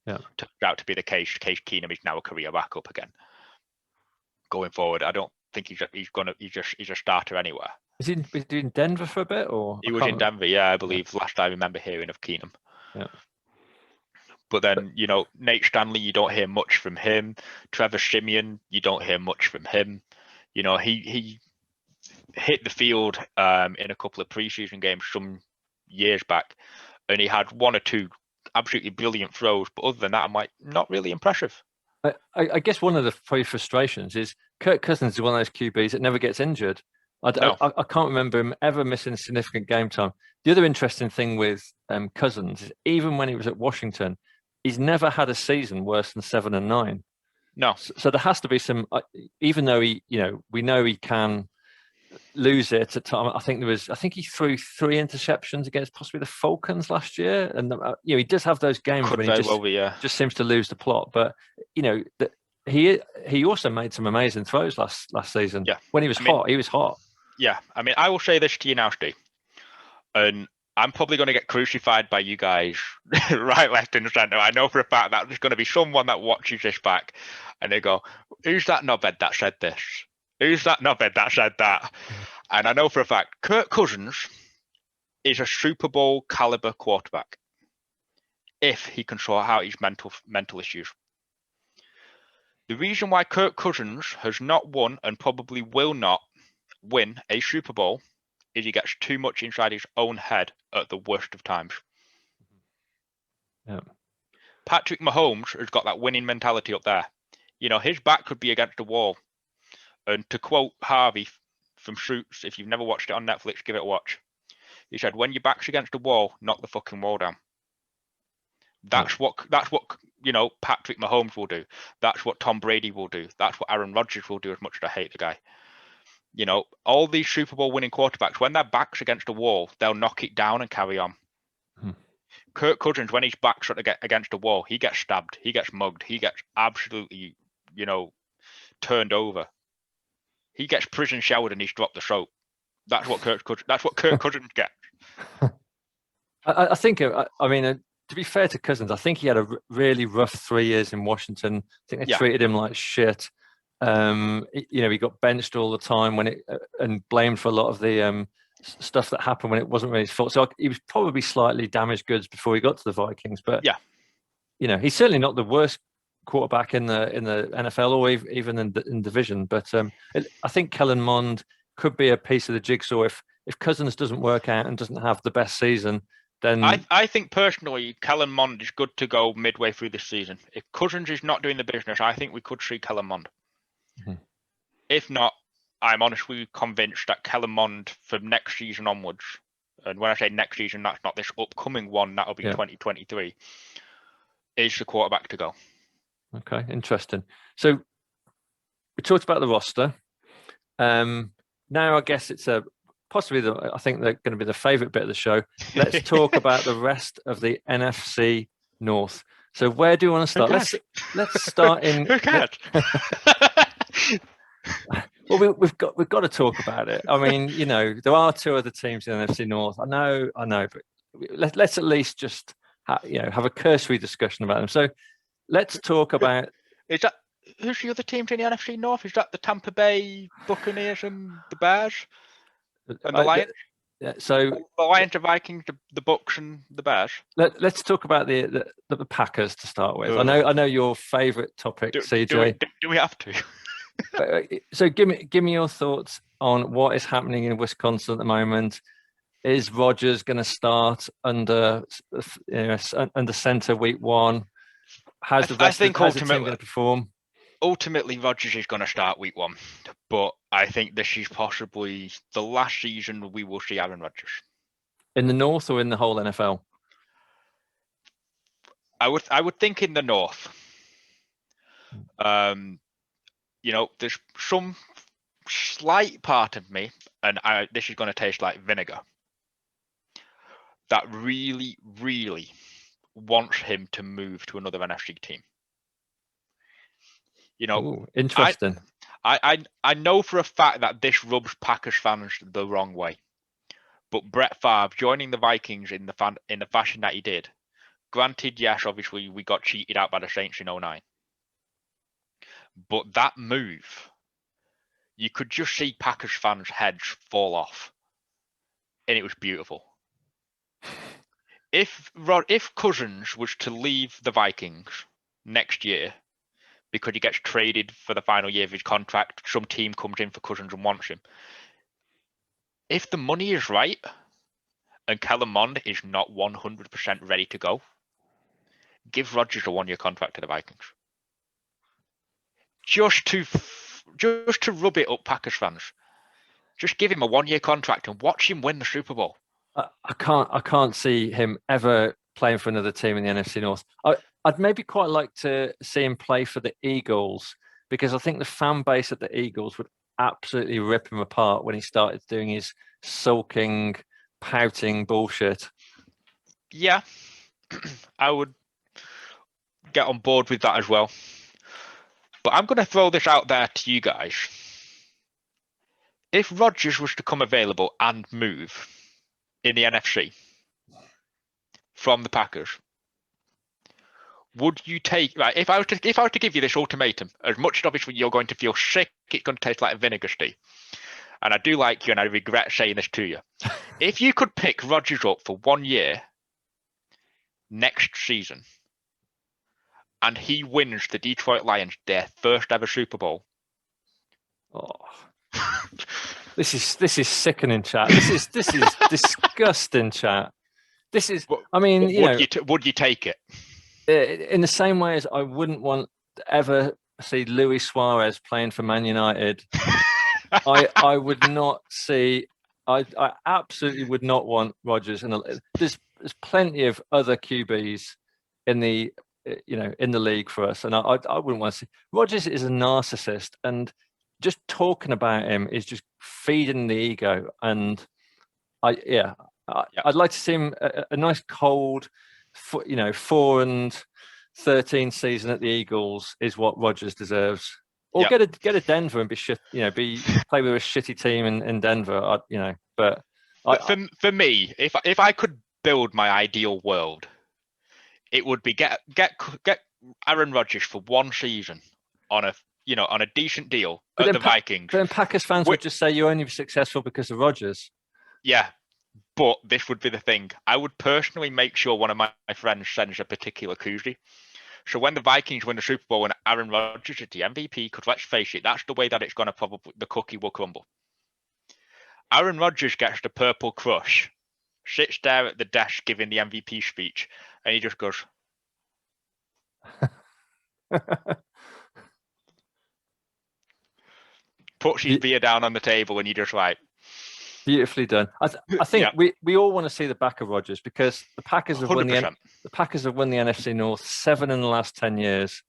Yeah. Turned out to be the case. Case Keenum is now a career backup again. Going forward, I don't think he's a starter anywhere. Was he in Denver for a bit, or he was in Denver? Yeah, I believe. Last I remember hearing of Keenum. Yeah. But then, Nate Stanley, you don't hear much from him. Trevor Siemian, you don't hear much from him. He hit the field in a couple of preseason games some years back, and he had 1 or 2 absolutely brilliant throws. But other than that, I'm like, not really impressive. I guess one of the frustrations is Kirk Cousins is one of those QBs that never gets injured. I can't remember him ever missing significant game time. The other interesting thing with Cousins is even when he was at Washington, he's never had a season worse than 7-9. No. So there has to be some, even though we know he can lose it at time. I think he threw 3 interceptions against possibly the Falcons last year, and he does have those games when he just seems to lose the plot. But he also made some amazing throws last season. Yeah, when he was hot, he was hot. Yeah, I mean, I will say this to you now, Steve, and I'm probably going to get crucified by you guys, right, left, and centre. I know for a fact that there's going to be someone that watches this back, and they go, "Who's that knobhead that said this? Who's that knobhead that said that?" And I know for a fact, Kirk Cousins is a Super Bowl caliber quarterback if he can sort out his mental issues. The reason why Kirk Cousins has not won and probably will not win a Super Bowl is he gets too much inside his own head at the worst of times. Yeah. Patrick Mahomes has got that winning mentality up there. His back could be against the wall. And to quote Harvey from Suits, if you've never watched it on Netflix, give it a watch. He said, "When your back's against the wall, knock the fucking wall down." That's what Patrick Mahomes will do. That's what Tom Brady will do. That's what Aaron Rodgers will do, as much as I hate the guy. All these Super Bowl winning quarterbacks, when their back's against the wall, they'll knock it down and carry on. Kirk Cousins, when his back's against the wall, he gets stabbed, he gets mugged, he gets absolutely, turned over. He gets prison showered and he's dropped the soap. That's what Kirk Cousins gets. I think, to be fair to Cousins, I think he had a really rough 3 years in Washington. I think they treated him like shit. He got benched all the time and blamed for a lot of the stuff that happened when it wasn't really his fault. So he was probably slightly damaged goods before he got to the Vikings. But he's certainly not the worst quarterback in the NFL or even in division. But I think Kellen Mond could be a piece of the jigsaw if Cousins doesn't work out and doesn't have the best season. then I think personally, Kellen Mond is good to go midway through this season. If Cousins is not doing the business, I think we could see Kellen Mond. Mhm. If not, I'm honestly convinced that Kellen Mond from next season onwards, and when I say next season, that's not this upcoming one, that'll be 2023, is the quarterback to go. Okay, interesting. So we talked about the roster. Now I guess it's possibly I think they're going to be the favorite bit of the show. Let's talk about the rest of the NFC North. So where do you want to start? Let's start in. Who cares? Well, we've got to talk about it. I mean, there are two other teams in the NFC North. I know, but let's at least just have a cursory discussion about them. So let's talk about. Is that who's the other teams in the NFC North? Is that the Tampa Bay Buccaneers and the Bears and the Lions? So the Lions, the Vikings, the Bucs, and the Bears. Let's talk about the Packers to start with. I know your favourite topic, CJ. Do we have to? So give me your thoughts on what is happening in Wisconsin at the moment. Is Rodgers going to start under center week one? How's the team going to perform? Ultimately, Rodgers is going to start week one, but I think this is possibly the last season we will see Aaron Rodgers. In the North or in the whole NFL? I would think in the North. There's some slight part of me, and this is going to taste like vinegar, that really, really wants him to move to another NFC team. Ooh, interesting. I know for a fact that this rubs Packers fans the wrong way, but Brett Favre joining the Vikings in the fashion that he did, granted, yes, obviously we got cheated out by the Saints in 2009, but that move, you could just see Packers fans' heads fall off, and it was beautiful. If Cousins was to leave the Vikings next year because he gets traded for the final year of his contract, some team comes in for Cousins and wants him. If the money is right and Kellen Mond is not 100% ready to go, give Rodgers a one-year contract to the Vikings. Just to rub it up Packers fans. Just give him a one-year contract and watch him win the Super Bowl. I can't see him ever playing for another team in the NFC North. I'd maybe quite like to see him play for the Eagles, because I think the fan base at the Eagles would absolutely rip him apart when he started doing his sulking, pouting bullshit. Yeah, I would get on board with that as well. But I'm going to throw this out there to you guys. If Rodgers was to come available and move in the NFC from the Packers, would you take, like, if I was to give you this ultimatum, as much as obviously you're going to feel sick, it's going to taste like vinegar, Steve, and I do like you and I regret saying this to you, if you could pick Rodgers up for 1 year next season and he wins the Detroit Lions their first ever Super Bowl. This is sickening, chat. This is disgusting, chat. This is, I mean, would you take it? In the same way as I wouldn't want to ever see Luis Suarez playing for Man United, I would not see. I absolutely would not want Rodgers. And there's plenty of other QBs in the league for us, and I wouldn't want to see. Rodgers is a narcissist, and just talking about him is just feeding the ego. And I'd like to see him a nice cold, 4-13 season at the Eagles is what Rodgers deserves. Or get a Denver and be play with a shitty team in Denver. But for me, if I could build my ideal world, it would be get Aaron Rodgers for 1 season on a decent deal at the Vikings. But then Packers fans would just say you're only successful because of Rodgers. Yeah, but this would be the thing. I would personally make sure one of my friends sends a particular koozie. So when the Vikings win the Super Bowl and Aaron Rodgers is the MVP, because let's face it, that's the way that it's going to the cookie will crumble. Aaron Rodgers gets the purple crush sits there at the desk giving the MVP speech, and he just goes, puts his beer down on the table, and you just like, beautifully done. I think we all want to see the back of Rodgers, because the Packers have won the NFC North 7 in the last 10 years,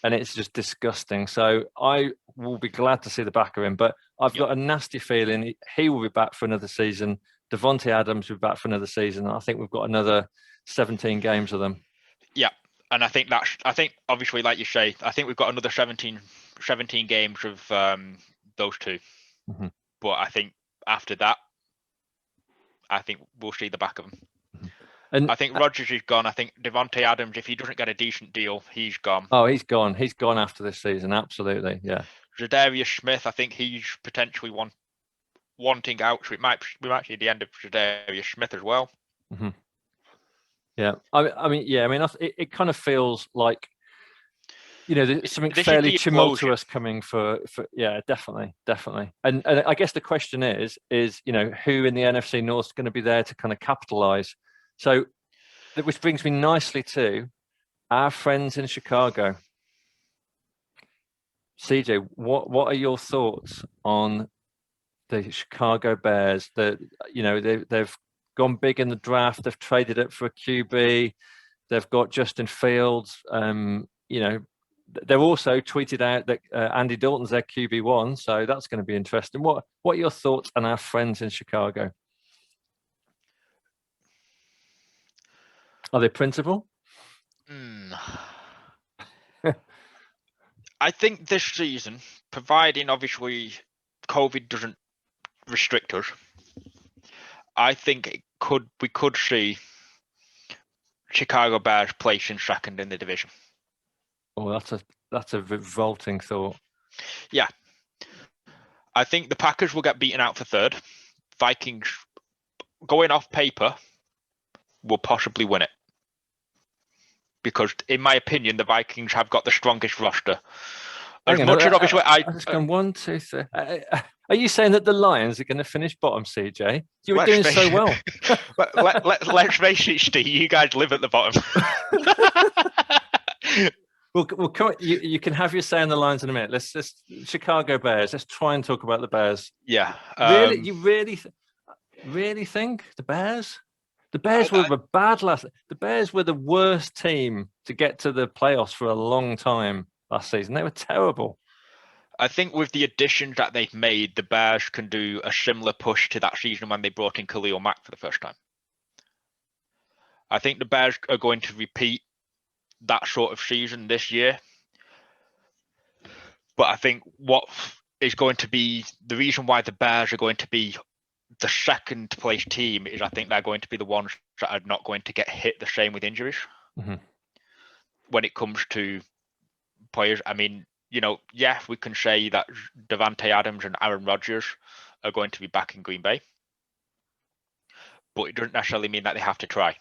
and it's just disgusting. So I will be glad to see the back of him, but I've got a nasty feeling he will be back for another season. Devontae Adams will be back for another season. I think we've got another 17 games of them. Yeah, and I think obviously, like you say, I think we've got another 17 games of those two. Mm-hmm. But I think after that, I think we'll see the back of him. And I think Rodgers is gone. I think Devontae Adams, if he doesn't get a decent deal, he's gone. Oh, he's gone. He's gone after this season. Absolutely, yeah. Zadarius Smith, I think he's potentially wanting out. So we might see the end of Zadarius Smith as well. Mm-hmm. Yeah, I mean, it kind of feels like, there's something fairly tumultuous coming for definitely. And I guess the question is, who in the NFC North is going to be there to kind of capitalize? So, which brings me nicely to our friends in Chicago. CJ, what are your thoughts on the Chicago Bears? They've gone big in the draft. They've traded it for a QB. They've got Justin Fields. They've also tweeted out that Andy Dalton's their QB1, so that's going to be interesting. What are your thoughts on our friends in Chicago? Are they printable? I think this season, providing obviously COVID doesn't restrict us, I think we could see Chicago Bears placing second in the division. Oh, that's a revolting thought. Yeah. I think the Packers will get beaten out for third. Vikings, going off paper, will possibly win it. Because, in my opinion, the Vikings have got the strongest roster. As much as obviously, I've just gone 1, 2, 3. Are you saying that the Lions are going to finish bottom, CJ? You were doing so well. Let's face it, Steve. You guys live at the bottom. Well, you can have your say on the Lions in a minute. Let's just Chicago Bears. Let's try and talk about the Bears. Yeah. Really, you really think the Bears? The Bears were bad last. The Bears were the worst team to get to the playoffs for a long time last season. They were terrible. I think with the additions that they've made, the Bears can do a similar push to that season when they brought in Khalil Mack for the first time. I think the Bears are going to repeat that sort of season this year. But I think what is going to be the reason why the Bears are going to be the second place team is I think they're going to be the ones that are not going to get hit the same with injuries. Mm-hmm. When it comes to players, I mean, we can say that Devontae Adams and Aaron Rodgers are going to be back in Green Bay, but it doesn't necessarily mean that they have to try.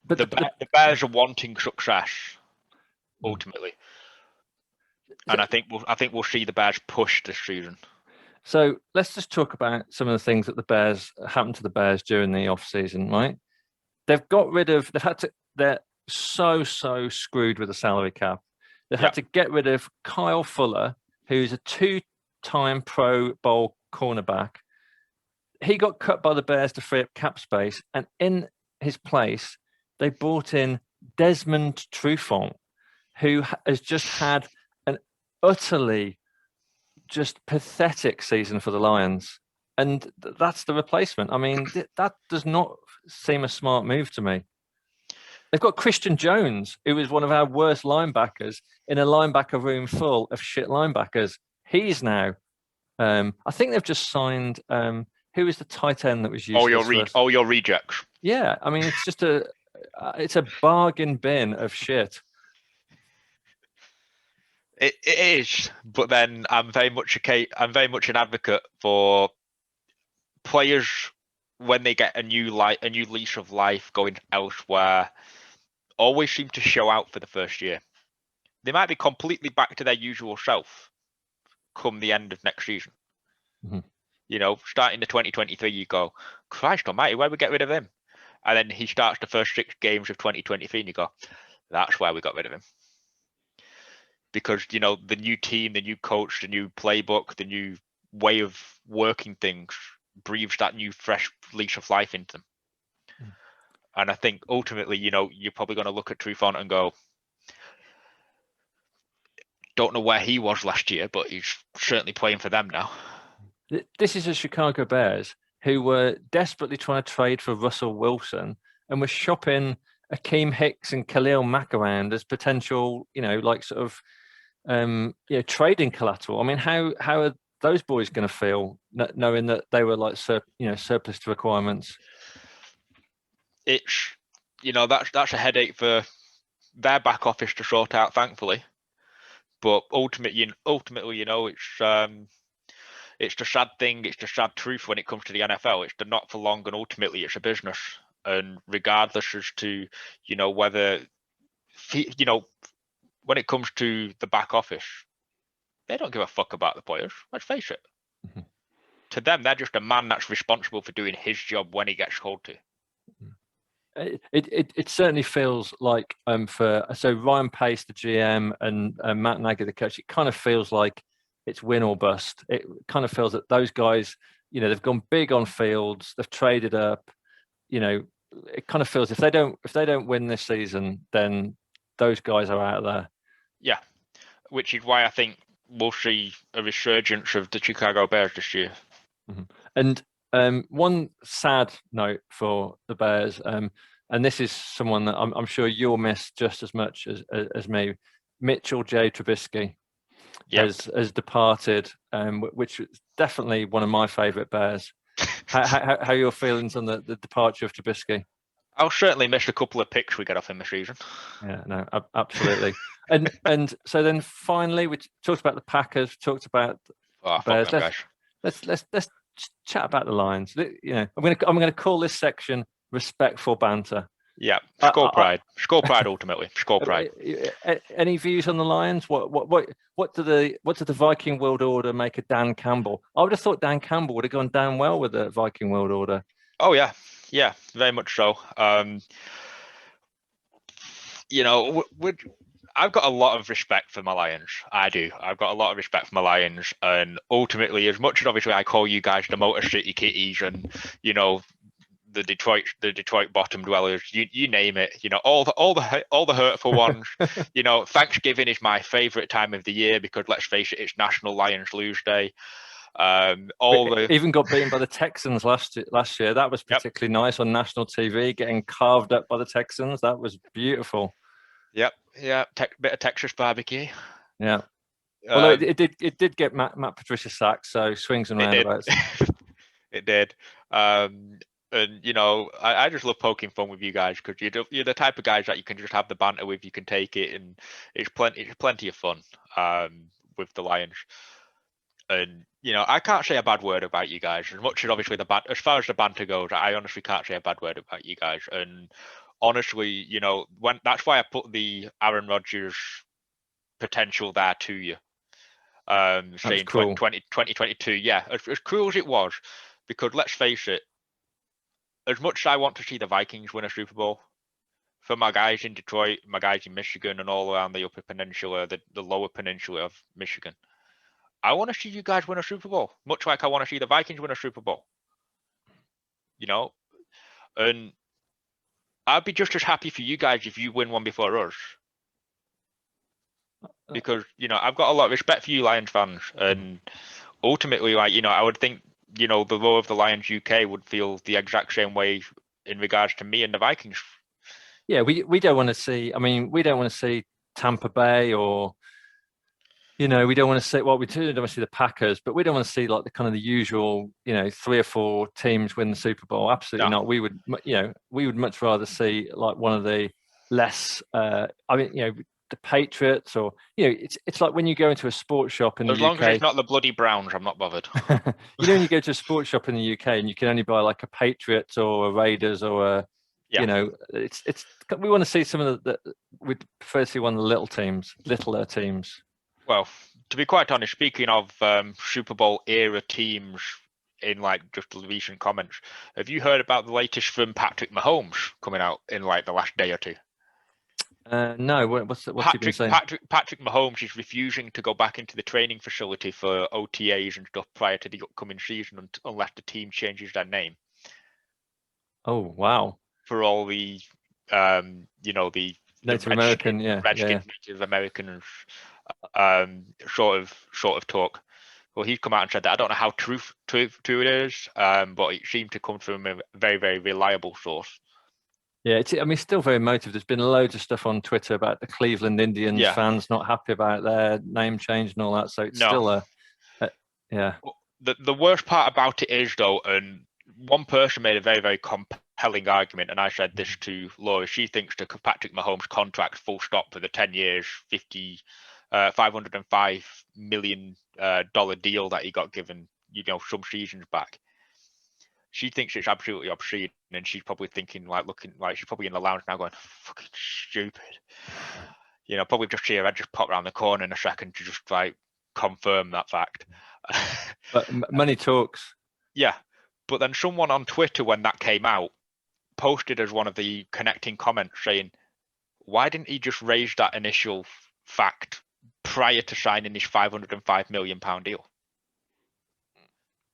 But the Bears are wanting success ultimately, and I think we'll see the Bears push this season. So let's just talk about some of the things that happened to the Bears during the off season, right? They're so screwed with the salary cap. They've had to get rid of Kyle Fuller, who's a 2-time Pro Bowl cornerback. He got cut by the Bears to free up cap space, and in his place, they brought in Desmond Trufant, who has just had an utterly just pathetic season for the Lions. And that's the replacement. I mean, that does not seem a smart move to me. They've got Christian Jones, who is one of our worst linebackers, in a linebacker room full of shit linebackers. He's now, I think they've just signed, who is the tight end that was used? All your rejects. Yeah, I mean, it's just it's a bargain bin of shit. It is, but then I'm very much an advocate for players when they get a new lease of life going elsewhere. Always seem to show out for the first year. They might be completely back to their usual self come the end of next season. Mhm. You know, starting the 2023, you go, Christ almighty, why we get rid of him? And then he starts the first 6 games of 2023 and you go, that's why we got rid of him. Because, you know, the new team, the new coach, the new playbook, the new way of working things breathes that new fresh lease of life into them. And I think ultimately, you know, you're probably going to look at Trufant and go, don't know where he was last year, but he's certainly playing for them now. This is the Chicago Bears, who were desperately trying to trade for Russell Wilson and were shopping Akeem Hicks and Khalil Mack around as potential, you know, like sort of, trading collateral. I mean, how are those boys going to feel knowing that they were like, surplus to requirements? It's, you know, that's a headache for their back office to sort out, thankfully. But ultimately, you know, it's the sad thing. It's the sad truth when it comes to the NFL. It's the not for long, and ultimately, it's a business. And regardless as to, you know, whether, you know, when it comes to the back office, they don't give a fuck about the players. Let's face it. Mhm. To them, they're just a man that's responsible for doing his job when he gets called to. It certainly feels like so Ryan Pace, the GM, and Matt Nagy, the coach, it kind of feels like it's win or bust. It kind of feels that those guys, you know, they've gone big on fields, they've traded up, you know, it kind of feels if they don't win this season, then those guys are out of there. Yeah, which is why I think we'll see a resurgence of the Chicago Bears this year. Mm-hmm. And one sad note for the Bears, and this is someone that I'm sure you'll miss just as much as me. Mitchell J. Trubisky has departed, which is definitely one of my favourite Bears. How are your feelings on the departure of Trubisky? I'll certainly miss a couple of picks we get off him this season. Yeah, no, absolutely. and so then finally, we talked about the Packers, talked about the Bears. Let's chat about the Lions. You know, I'm gonna call this section respectful banter. Yeah, score pride. Score pride ultimately. Score pride. Any views on the Lions? What do the Viking World Order make of Dan Campbell? I would have thought Dan Campbell would have gone down well with the Viking World Order. Oh yeah, very much so. You know, I've got a lot of respect for my Lions. I do. I've got a lot of respect for my Lions, and ultimately, as much as obviously I call you guys the Motor City Kitties, and you know, the Detroit bottom dwellers, you name it. You know, all the hurtful ones. You know, Thanksgiving is my favorite time of the year because let's face it, it's National Lions Lose Day. Even got beaten by the Texans last year. That was particularly nice on national TV, getting carved up by the Texans. That was beautiful. Yep. Bit of Texas barbecue. Yeah. Although it did get Matt Patricia sacked, so swings and roundabouts. It did. And you know, I just love poking fun with you guys because you're the type of guys that you can just have the banter with. You can take it, and it's plenty of fun with the Lions. And you know, I can't say a bad word about you guys. As much as obviously as far as the banter goes, I honestly can't say a bad word about you guys. And honestly, you know, that's why I put the Aaron Rodgers potential there to you. Saying cool. 2022, yeah, as cool as it was, because let's face it, as much as I want to see the Vikings win a Super Bowl, for my guys in Detroit, my guys in Michigan, and all around the upper peninsula, the lower peninsula of Michigan, I want to see you guys win a Super Bowl, much like I want to see the Vikings win a Super Bowl. You know, and I'd be just as happy for you guys if you win one before us. Because, you know, I've got a lot of respect for you Lions fans, and ultimately, like, you know, I would think, you know, the law of the Lions UK would feel the exact same way in regards to me and the Vikings. Yeah, we don't want to see. I mean, we don't want to see Tampa Bay or, you know, we don't want to see. Well, we don't want to see the Packers, but we don't want to see like the kind of the usual, you know, 3 or 4 teams win the Super Bowl. Absolutely not. We would, you know, we would much rather see like one of the less. I mean, you know, the Patriots, or you know, it's like when you go into a sports shop in the UK. As long as it's not the bloody Browns, I'm not bothered. You know, when you go to a sports shop in the UK and you can only buy like a Patriots or a Raiders or a, you know, it's we want to see some of we'd prefer to see one of the littler teams. Well, To be quite honest, speaking of Super Bowl era teams in like just the recent comments, have you heard about the latest from Patrick Mahomes coming out in like the last day or two? No, what's he been saying? Patrick Mahomes is refusing to go back into the training facility for OTAs and stuff prior to the upcoming season unless the team changes their name. Oh wow! For all the the Native American, Redskins, Native Americans sort of talk. Well, he's come out and said that. I don't know how true it is, but it seemed to come from a very, very reliable source. Yeah, it's still very emotive. There's been loads of stuff on Twitter about the Cleveland Indians fans not happy about their name change and all that. So it's still yeah. The worst part about it is though, and one person made a very, very compelling argument, and I said this to Laura. She thinks the Patrick Mahomes contract, full stop, for the 10 years, $505 million deal that he got given, some seasons back. She thinks it's absolutely obscene, and she's probably thinking, she's probably in the lounge now going, fucking stupid. Probably just see her head just pop around the corner in a second to just confirm that fact. But money talks. Yeah. But then someone on Twitter, when that came out, posted as one of the connecting comments saying, why didn't he just raise that initial fact prior to signing his £505 million deal?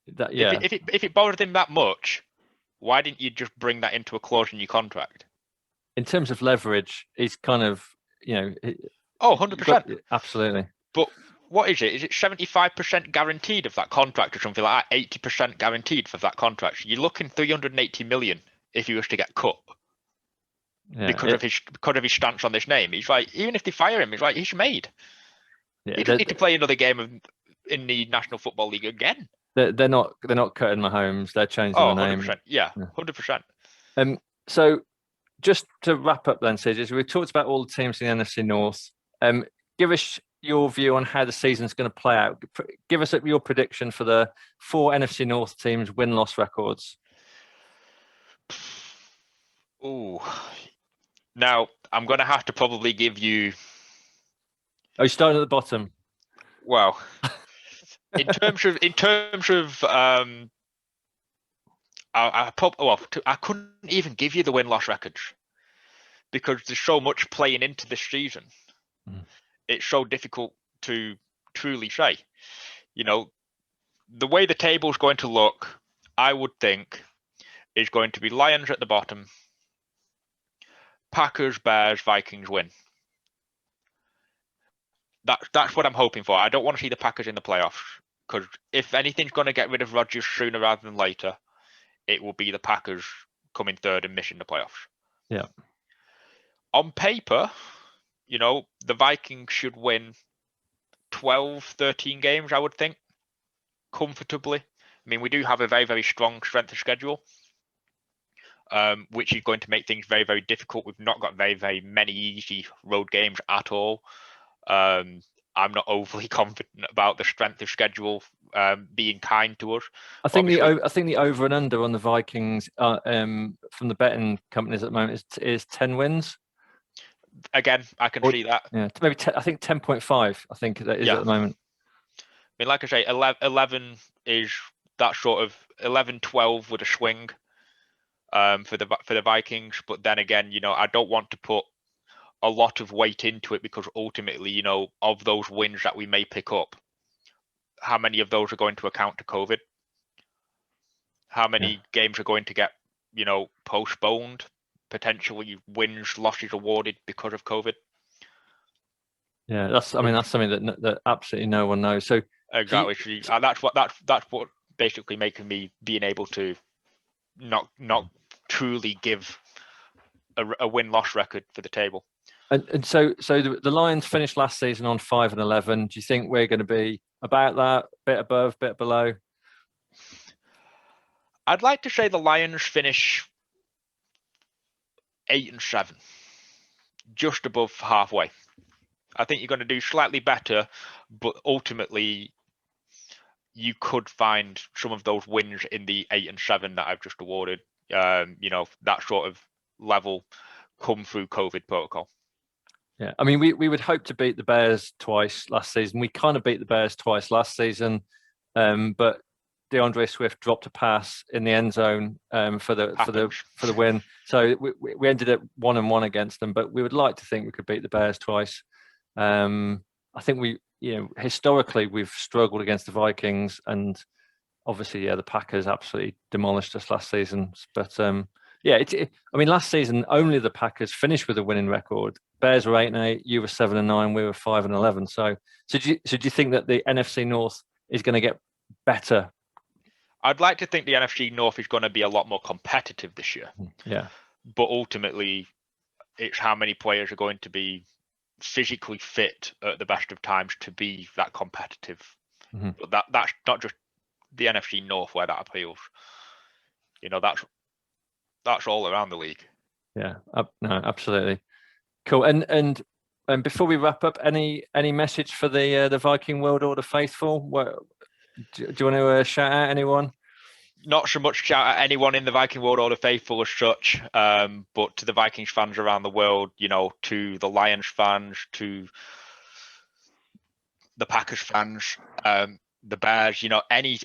If it bothered him that much, why didn't you just bring that into a clause in your contract? In terms of leverage, he's kind of, 100%. Absolutely. But what is it? Is it 75% guaranteed of that contract or something like that? 80% guaranteed for that contract. So you're looking $380 million if he was to get cut. Yeah, because of his stance on this name. He's like, even if they fire him, he's made. He doesn't need to play another game in the National Football League again. They're not cutting Mahomes. They're changing the name. 100%. Yeah, 100%. So just to wrap up then, Ceejay, we talked about all the teams in the NFC North. Give us your view on how the season's going to play out. Give us your prediction for the 4 NFC North teams' win-loss records. Ooh. Now, I'm going to have to probably give you... Oh, you're starting at the bottom. Well, in terms of I couldn't even give you the win-loss records because there's so much playing into this season. It's so difficult to truly say. The way the table's going to look, I would think, is going to be Lions at the bottom, Packers, Bears, Vikings win. That's what I'm hoping for. I don't want to see the Packers in the playoffs because if anything's going to get rid of Rodgers sooner rather than later, it will be the Packers coming third and missing the playoffs. Yeah. On paper, the Vikings should win 12, 13 games, I would think, comfortably. I mean, we do have a very, very strong strength of schedule, which is going to make things very, very difficult. We've not got very, very many easy road games at all. I'm not overly confident about the strength of schedule being kind to us. I think the over and under on the Vikings from the betting companies at the moment is 10 wins. Again, I can see that. Yeah, maybe I think 10.5. I think that is at the moment. I mean, like I say, 11 is that sort of 11-12 with a swing for the Vikings. But then again, I don't want to put a lot of weight into it because ultimately, of those wins that we may pick up, how many of those are going to account to COVID? How many games are going to get, postponed? Potentially wins, losses awarded because of COVID. Yeah, that's something that absolutely no one knows. So exactly, that's what basically making me being able to not truly give a win-loss record for the table. And so the Lions finished last season on 5-11. Do you think we're going to be about that, bit above, bit below? I'd like to say the Lions finish 8-7, just above halfway. I think you're going to do slightly better, but ultimately you could find some of those wins in the 8-7 that I've just awarded. That sort of level come through COVID protocol. Yeah, I mean, we would hope to beat the Bears twice last season. We kind of beat the Bears twice last season, but DeAndre Swift dropped a pass in the end zone for the win. So we ended up 1-1 against them. But we would like to think we could beat the Bears twice. I think historically we've struggled against the Vikings, and obviously, the Packers absolutely demolished us last season. But I mean, last season only the Packers finished with a winning record. Bears were 8-8, you were 7-9, we were 5-11. So do you think that the NFC North is going to get better? I'd like to think the NFC North is going to be a lot more competitive this year. Yeah. But ultimately, it's how many players are going to be physically fit at the best of times to be that competitive. Mm-hmm. But that's not just the NFC North where that appeals. That's all around the league. Yeah, no, absolutely. Cool. And before we wrap up, any message for the Viking World Order faithful? Do you want to shout out anyone? Not so much shout out anyone in the Viking World Order faithful as such, but to the Vikings fans around the world, to the Lions fans, to the Packers fans, the Bears,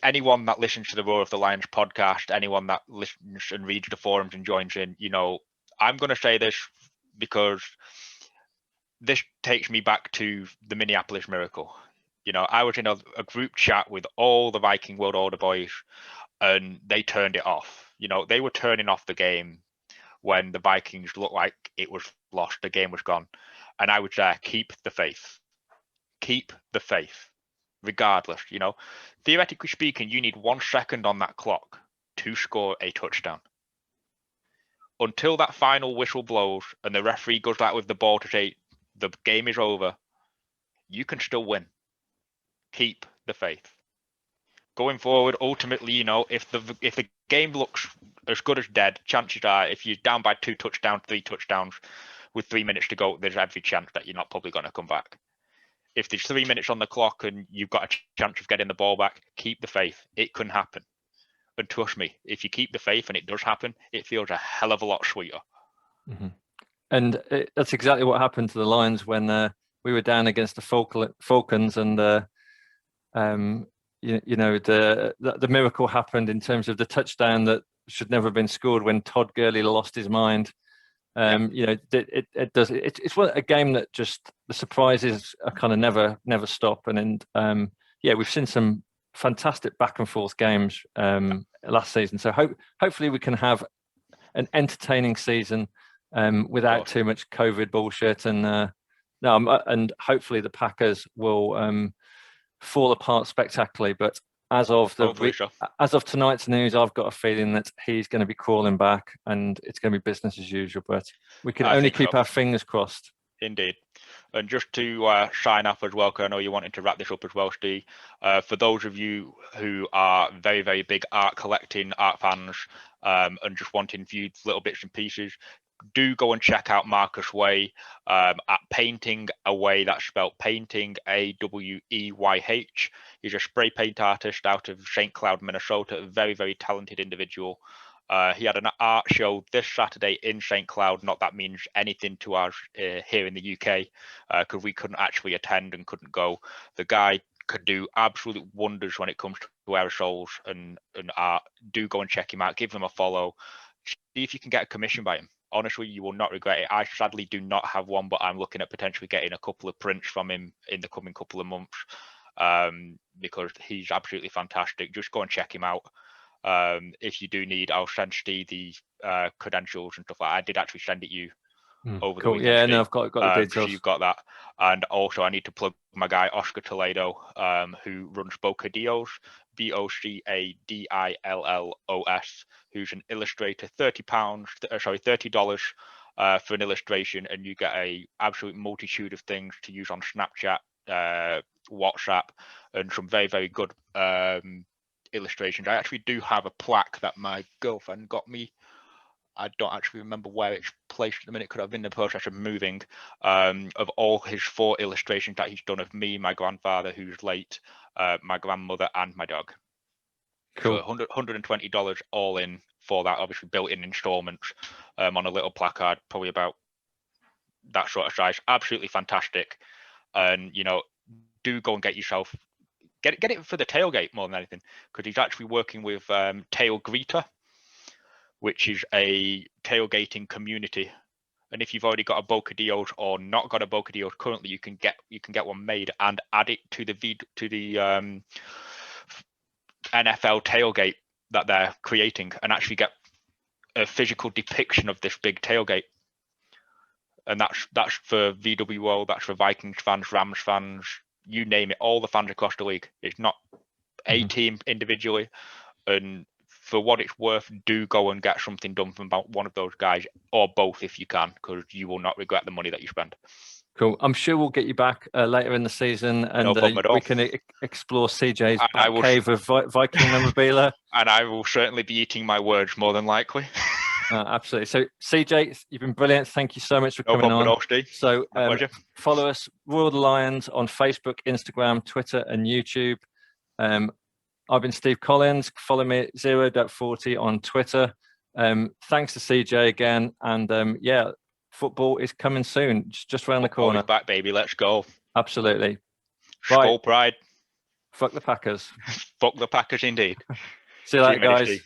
anyone that listens to the Roar of the Lions podcast, anyone that listens and reads the forums and joins in, I'm going to say this because this takes me back to the Minneapolis Miracle. I was in a group chat with all the Viking World Order boys, and they turned it off. They were turning off the game when the Vikings looked like it was lost, the game was gone. And I was there, keep the faith. Keep the faith. Regardless, theoretically speaking, you need 1 second on that clock to score a touchdown. Until that final whistle blows and the referee goes out with the ball to say the game is over, you can still win. Keep the faith. Going forward, ultimately, if the game looks as good as dead, chances are if you're down by 2 touchdowns, 3 touchdowns with 3 minutes to go, there's every chance that you're not probably going to come back. If there's 3 minutes on the clock and you've got a chance of getting the ball back, keep the faith. It can happen. And trust me, if you keep the faith and it does happen, it feels a hell of a lot sweeter. Mm-hmm. And that's exactly what happened to the Lions when we were down against the Falcons, and the miracle happened in terms of the touchdown that should never have been scored when Todd Gurley lost his mind. It's a game that just the surprises are kind of never stop, and we've seen some fantastic back and forth games last season. So hopefully we can have an entertaining season without too much COVID bullshit, and hopefully the Packers will fall apart spectacularly. But as of tonight's news, I've got a feeling that he's going to be crawling back, and it's going to be business as usual. But we can only keep our fingers crossed. Indeed. And just to sign up as well, because I know you wanted to wrap this up as well, Steve. For those of you who are very, very big art collecting, art fans, and just wanting viewed little bits and pieces, do go and check out Marcus Way at Painting Away. That's spelled Painting Aweyh. He's a spray paint artist out of St. Cloud, Minnesota. A very, very talented individual. He had an art show this Saturday in St. Cloud. Not that means anything to us here in the UK, because we couldn't actually attend and couldn't go. The guy could do absolute wonders when it comes to aerosols and art. Do go and check him out. Give him a follow. See if you can get a commission by him. Honestly, you will not regret it. I sadly do not have one, but I'm looking at potentially getting a couple of prints from him in the coming couple of months, because he's absolutely fantastic. Just go and check him out. If you do need, I'll send Steve the credentials and stuff like that. I did actually send it you over the weekend. Yeah, no, I've got the details. So you've got that. And also I need to plug my guy Oscar Toledo, who runs Bocadillos, BOCADILLOS, who's an illustrator. $30 for an illustration, and you get a absolute multitude of things to use on Snapchat, WhatsApp, and some very, very good illustrations. I actually do have a plaque that my girlfriend got me. I don't actually remember where it's placed at the minute. Could have been in the process of moving, of all his 4 illustrations that he's done of me, my grandfather who's late, my grandmother, and my dog. Cool. So $120 all in for that, obviously built in installments, on a little placard, probably about that sort of size. Absolutely fantastic. And do go and get yourself get it for the tailgate more than anything, because he's actually working with Tail Greeter, which is a tailgating community. And if you've already got a Bocadillos or not got a Bocadillos currently, you can get one made and add it to the NFL tailgate that they're creating, and actually get a physical depiction of this big tailgate. And that's for VW World, that's for Vikings fans, Rams fans, you name it, all the fans across the league. It's not a team individually. And for what it's worth, do go and get something done from about one of those guys, or both if you can, because you will not regret the money that you spend. Cool. I'm sure we'll get you back later in the season, and we can explore CJ's cave of Viking memorabilia. And I will certainly be eating my words, more than likely. Absolutely. So CJ, you've been brilliant. Thank you so much for coming on. So follow us, Royal Lions, on Facebook, Instagram, Twitter, and YouTube. I've been Steve Collins. Follow me at 0.40 on Twitter. Thanks to CJ again. And yeah, football is coming soon, just around the corner. Back, baby. Let's go. Absolutely. Skull Pride. Fuck the Packers. Fuck the Packers indeed. See you later, guys.